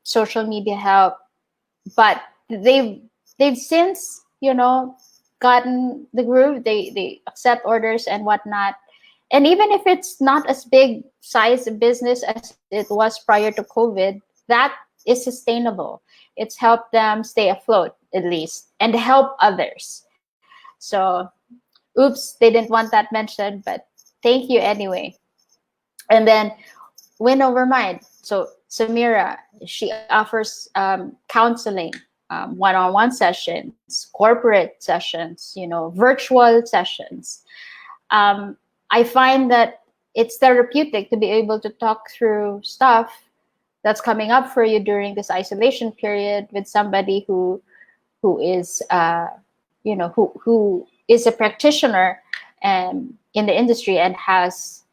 social media help. But they've since, you know, gotten the groove. They accept orders and whatnot. And even if it's not as big size a business as it was prior to COVID, that is sustainable. It's helped them stay afloat at least and help others. So, oops, they didn't want that mentioned, but thank you anyway. And then Win Over Mind. So Samira, she offers counseling, one-on-one sessions, corporate sessions, you know, virtual sessions. I find that it's therapeutic to be able to talk through stuff that's coming up for you during this isolation period with somebody who is you know, who is a practitioner in the industry and has,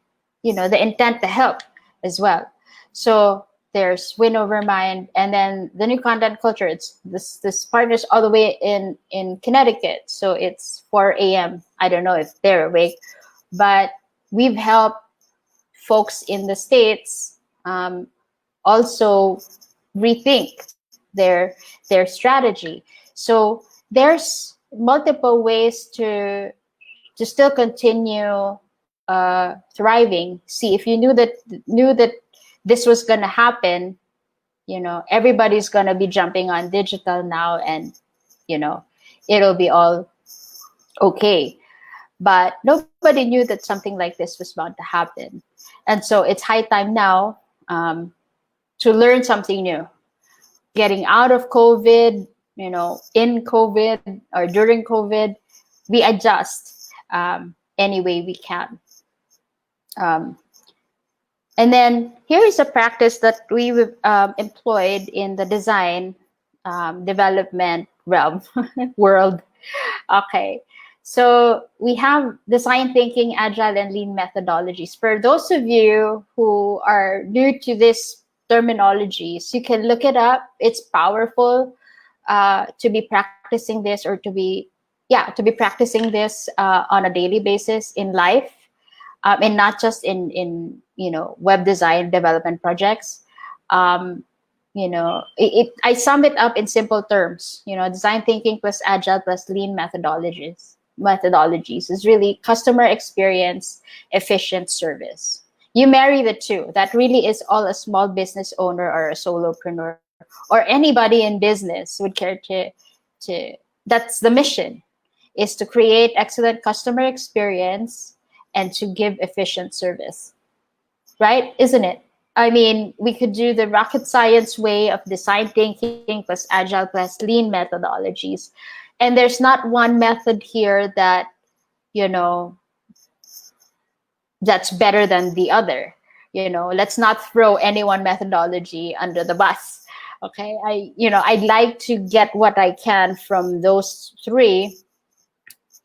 you know, the intent to help as well. So there's Win Over Mind, and then the new content culture. It's this partners all the way in Connecticut, so it's 4 a.m. I don't know if they're awake, but we've helped folks in the States also rethink their strategy. So there's multiple ways to still continue thriving. See, if you knew that this was going to happen, everybody's going to be jumping on digital now, and it'll be all okay. But nobody knew that something like this was bound to happen. And so it's high time now to learn something new. Getting out of COVID, in COVID or during COVID, we adjust any way we can. And then here is a practice that we employed in the design development realm world. Okay. So we have design thinking, agile, and lean methodologies. For those of you who are new to this terminologies, you can look it up. It's powerful to be practicing this, or to be practicing this on a daily basis in life, and not just in web design development projects. I sum it up in simple terms. Design thinking plus agile plus lean methodologies is really customer experience, efficient service. You marry the two. That really is all a small business owner or a solopreneur or anybody in business would care to that's the mission, is to create excellent customer experience and to give efficient service. Right? Isn't it? I mean, we could do the rocket science way of design thinking plus agile plus lean methodologies. And there's not one method here that, that's better than the other. Let's not throw any one methodology under the bus. Okay. I'd like to get what I can from those three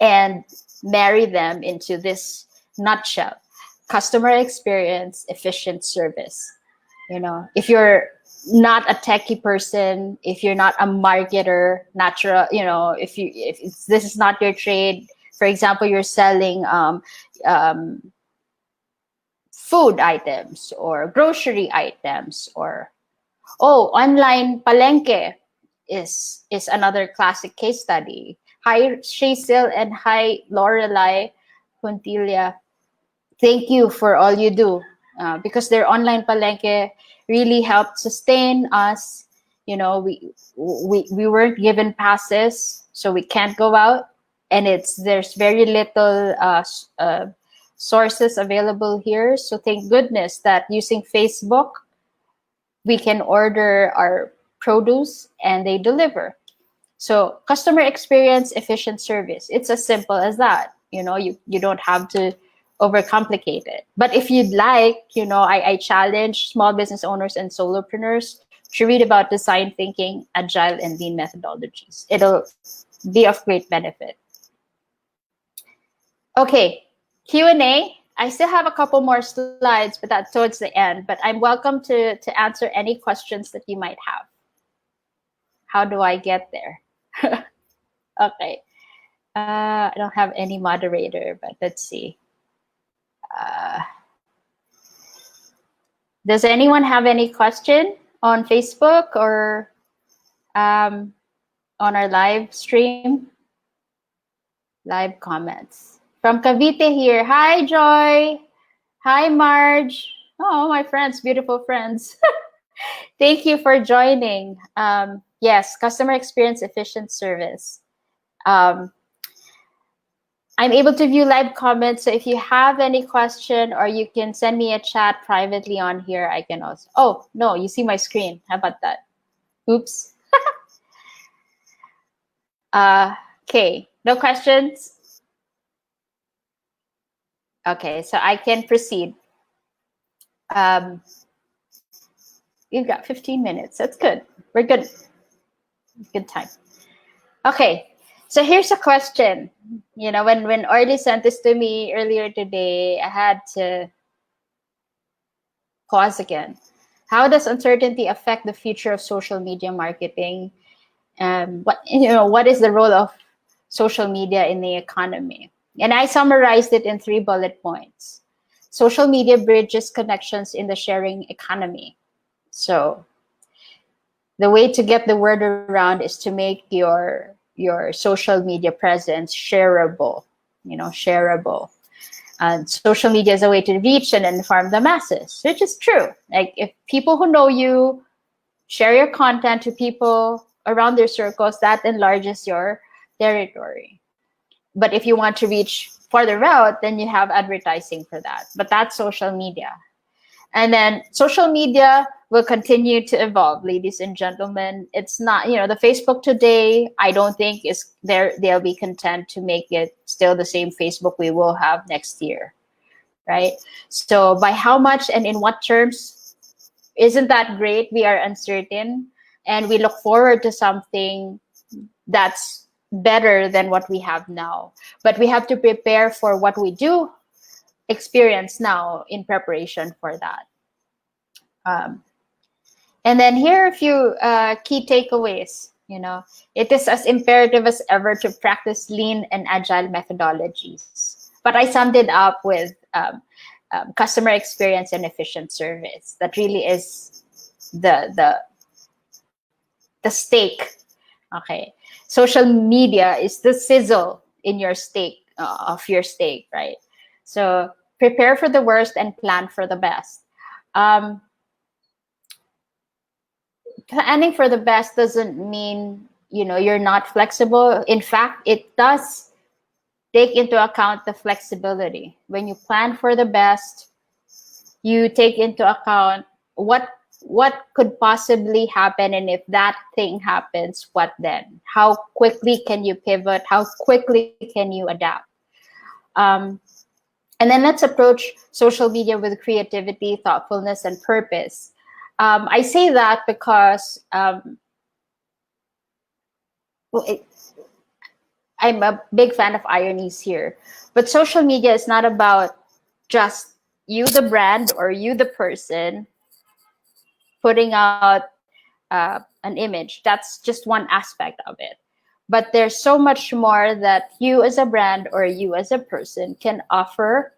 and marry them into this nutshell: customer experience, efficient service. If you're not a techie person, if you're not a marketer, if this is not your trade, for example, you're selling food items or grocery items, or online palengke is another classic case study. Hi Shasil and hi Lorelai Puntilia. Thank you for all you do, because their online palengke really helped sustain us. We weren't given passes, so we can't go out, and there's very little sources available here. So thank goodness that using Facebook, we can order our produce and they deliver. So customer experience, efficient service. It's as simple as that. You don't have to overcomplicate it. But if you'd like, I challenge small business owners and solopreneurs to read about design thinking, agile, and lean methodologies. It'll be of great benefit. Okay, Q&A. I still have a couple more slides, but that's towards the end. But I'm welcome to answer any questions that you might have. How do I get there? Okay. I don't have any moderator, but let's see. Does anyone have any question on Facebook or on our live stream? Live comments. From Cavite here. Hi, Joy. Hi, Marge. Oh, my friends, beautiful friends. Thank you for joining. Yes, customer experience, efficient service. I'm able to view live comments. So if you have any question, or you can send me a chat privately on here, I can also. Oh, no, you see my screen. How about that? Oops. Okay, no questions? Okay, so I can proceed. We've got 15 minutes. That's good. We're good. Good time. Okay. So here's a question. When Orly sent this to me earlier today, I had to pause again. How does uncertainty affect the future of social media marketing? What is the role of social media in the economy? And I summarized it in 3 bullet points. Social media bridges connections in the sharing economy. So the way to get the word around is to make your social media presence shareable, shareable. And social media is a way to reach and inform the masses, which is true. Like if people who know you share your content to people around their circles, that enlarges your territory. But if you want to reach farther out, then you have advertising for that. But that's social media. And then social media will continue to evolve, ladies and gentlemen. It's not, the Facebook today, I don't think is there. They'll be content to make it still the same Facebook we will have next year, right? So by how much and in what terms, isn't that great? We are uncertain, and we look forward to something that's better than what we have now. But we have to prepare for what we do experience now in preparation for that. And then here are a few key takeaways. It is as imperative as ever to practice lean and agile methodologies. But I summed it up with customer experience and efficient service. That really is the steak. Okay, social media is the sizzle in your steak, of your steak, right? So prepare for the worst and plan for the best. Planning for the best doesn't mean you're not flexible. In fact, it does take into account the flexibility. When you plan for the best, you take into account what could possibly happen, and if that thing happens, what then? How quickly can you pivot? How quickly can you adapt? And then let's approach social media with creativity, thoughtfulness, and purpose. I say that because I'm a big fan of ironies here. But social media is not about just you, the brand, or you, the person, putting out an image. That's just one aspect of it. But there's so much more that you as a brand or you as a person can offer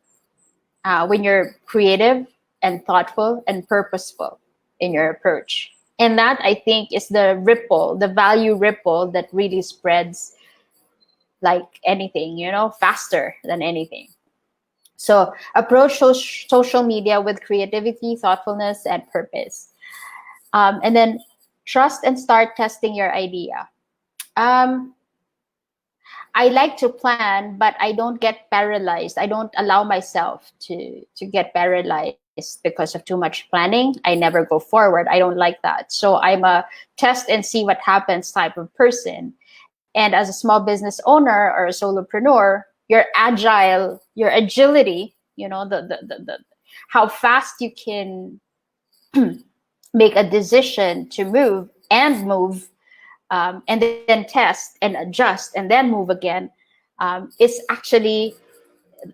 when you're creative and thoughtful and purposeful in your approach. And that, I think, is the ripple, the value ripple that really spreads like anything, faster than anything. So approach social media with creativity, thoughtfulness, and purpose. And then trust and start testing your idea. I like to plan, but I don't get paralyzed. I don't allow myself to get paralyzed because of too much planning. I never go forward. I don't like that. So I'm a test and see what happens type of person. And as a small business owner or a solopreneur, your agility, the how fast you can make a decision to move, and then test and adjust and then move again, is actually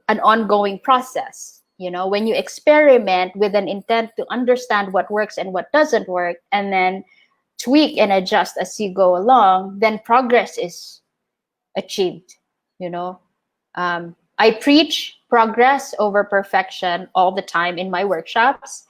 an ongoing process. When you experiment with an intent to understand what works and what doesn't work, and then tweak and adjust as you go along, then progress is achieved. I preach progress over perfection all the time in my workshops.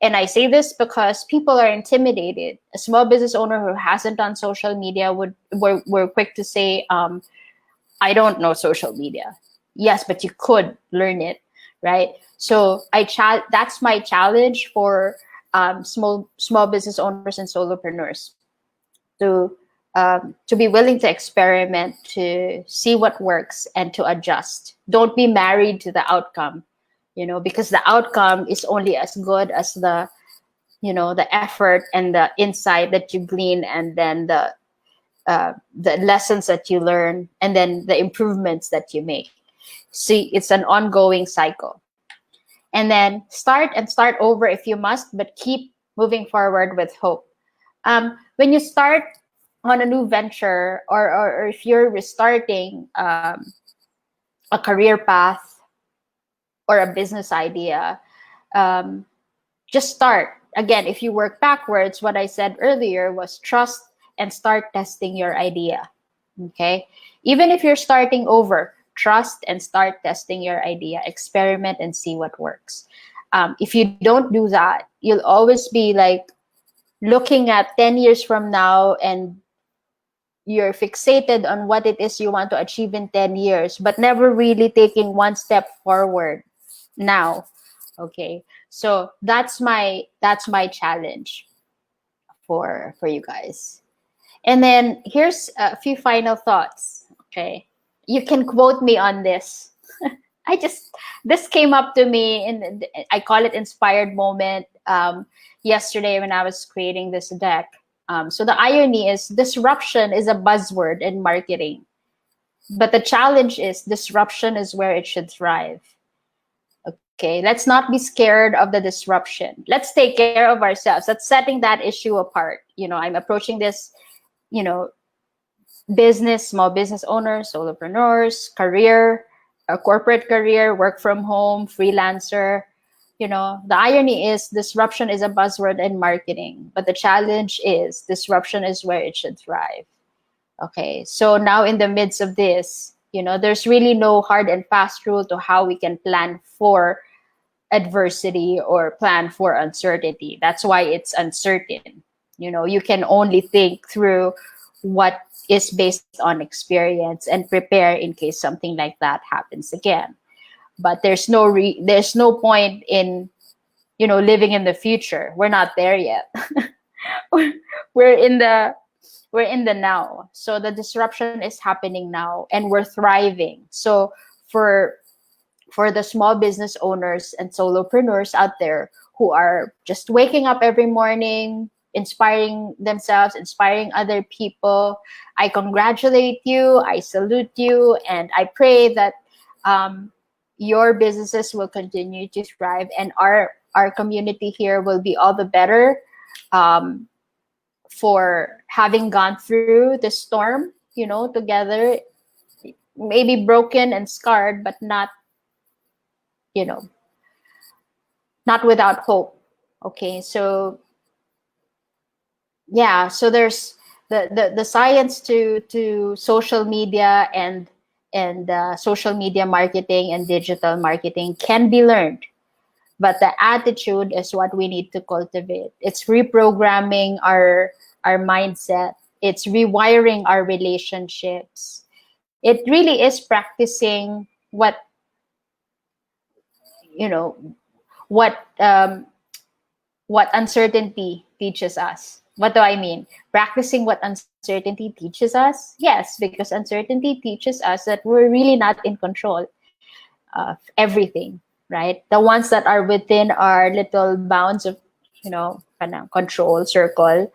And I say this because people are intimidated. A small business owner who hasn't done social media we're quick to say, I don't know social media. Yes, but you could learn it, right? So that's my challenge for small business owners and solopreneurs, to be willing to experiment, to see what works, and to adjust. Don't be married to the outcome, because the outcome is only as good as the effort and the insight that you glean, and then the lessons that you learn, and then the improvements that you make. See, it's an ongoing cycle. And then start over if you must, but keep moving forward with hope. When you start on a new venture, or if you're restarting a career path or a business idea, just start. Again, if you work backwards, what I said earlier was trust and start testing your idea. Okay? Even if you're starting over, trust and start testing your idea. Experiment and see what works. If you don't do that, you'll always be like looking at 10 years from now, and you're fixated on what it is you want to achieve in 10 years, but never really taking one step forward now. Okay, so that's my challenge for you guys. And then here's a few final thoughts. Okay, you can quote me on this. This came up to me, and I call it inspired moment, yesterday when I was creating this deck. So the irony is, disruption is a buzzword in marketing, but the challenge is, disruption is where it should thrive. Okay, let's not be scared of the disruption. Let's take care of ourselves. That's setting that issue apart. I'm approaching this, small business owners, solopreneurs, career, a corporate career, work from home, freelancer. The irony is, disruption is a buzzword in marketing, but the challenge is, disruption is where it should thrive. Okay, so now in the midst of this, there's really no hard and fast rule to how we can plan for adversity or plan for uncertainty. That's why it's uncertain. You can only think through what is based on experience and prepare in case something like that happens again. But there's no point in living in the future. We're not there yet. we're in the now. So the disruption is happening now, and we're thriving. So for the small business owners and solopreneurs out there who are just waking up every morning, inspiring themselves, inspiring other people, I congratulate you, I salute you, and I pray that your businesses will continue to thrive, and our community here will be all the better for having gone through the storm, together, maybe broken and scarred, but not without hope. Okay, so yeah, so there's the science to social media and social media marketing and digital marketing can be learned, but the attitude is what we need to cultivate. It's reprogramming our mindset. It's rewiring our relationships. It really is practicing what uncertainty teaches us. What do I mean? Practicing what uncertainty teaches us? Yes, because uncertainty teaches us that we're really not in control of everything, right? The ones that are within our little bounds of, control circle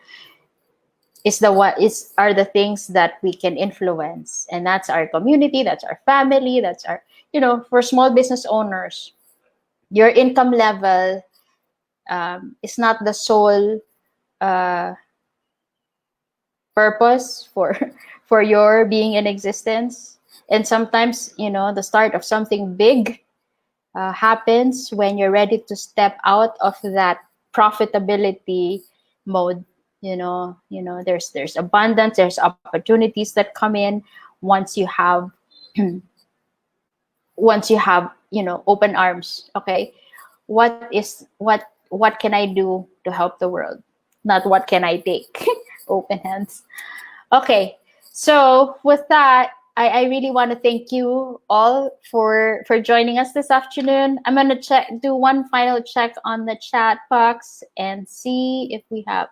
are the things that we can influence. And that's our community, that's our family, that's our, for small business owners, your income level is not the sole purpose for your being in existence. And sometimes, the start of something big happens when you're ready to step out of that profitability mode. There's abundance, there's opportunities that come in once you have open arms. Okay, what can I do to help the world, not what can I take. Open hands. Okay, so with that, I really want to thank you all for joining us this afternoon. I'm going to do one final check on the chat box and see if we have.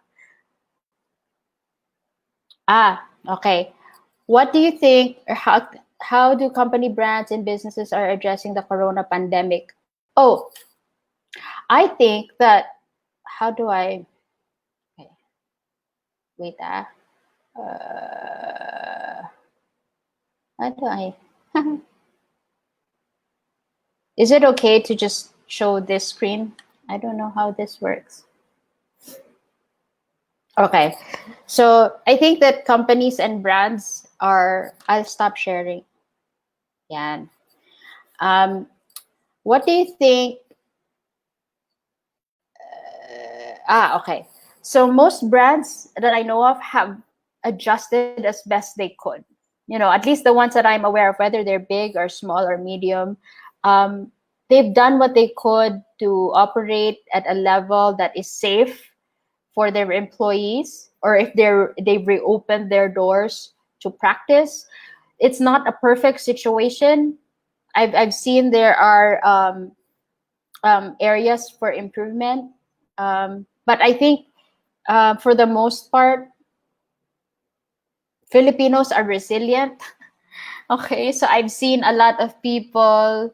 Okay. What do you think, or how do company brands and businesses are addressing the corona pandemic? Oh, I think that, how do I, okay, wait, how do I, is it okay to just show this screen? I don't know how this works. Okay, so I think that companies and brands I'll stop sharing. Yan. What do you think? Okay. So most brands that I know of have adjusted as best they could. At least the ones that I'm aware of, whether they're big or small or medium, they've done what they could to operate at a level that is safe for their employees, or if they've reopened their doors to practice. It's not a perfect situation. I've seen there are areas for improvement, but I think for the most part, Filipinos are resilient. Okay, so I've seen a lot of people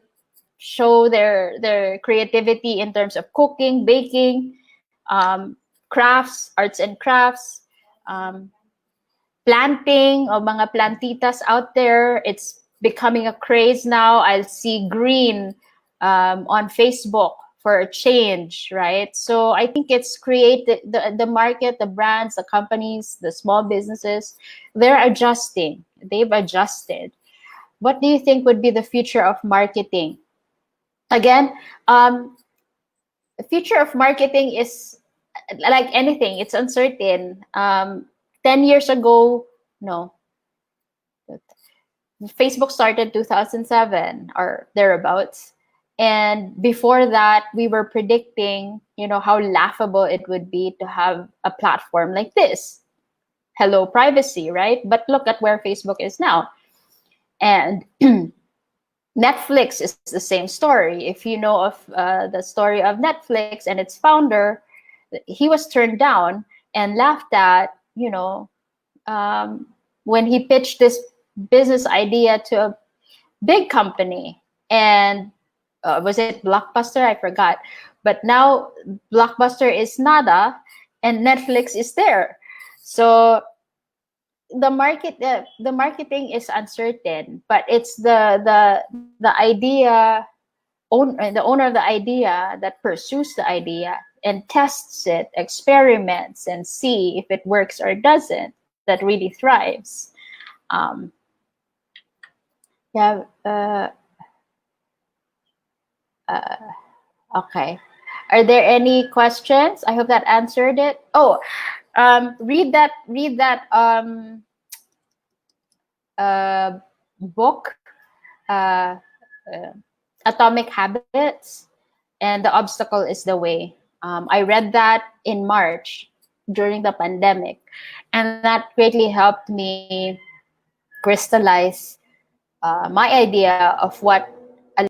show their creativity in terms of cooking, baking, crafts, arts and crafts, planting o mga plantitas out there. It's becoming a craze now. I'll see green on Facebook for a change, right? So I think it's created the market, the brands, the companies, the small businesses, they're adjusting. They've adjusted. What do you think would be the future of marketing? Again, the future of marketing is like anything, it's uncertain. 10 years ago, no. Facebook started 2007 or thereabouts. And before that, we were predicting, how laughable it would be to have a platform like this. Hello, privacy, right? But look at where Facebook is now. And Netflix is the same story. If you know of the story of Netflix and its founder, he was turned down and laughed at, when he pitched this business idea to a big company. And was it Blockbuster? I forgot. But now Blockbuster is nada and Netflix is there. So the marketing is uncertain, but it's the idea, the owner of the idea that pursues the idea and tests it, experiments, and see if it works or doesn't, that really thrives. Okay. Are there any questions? I hope that answered it. Oh, read that book, Atomic Habits and The Obstacle is the Way. I read that in March during the pandemic, and that greatly helped me crystallize my idea of what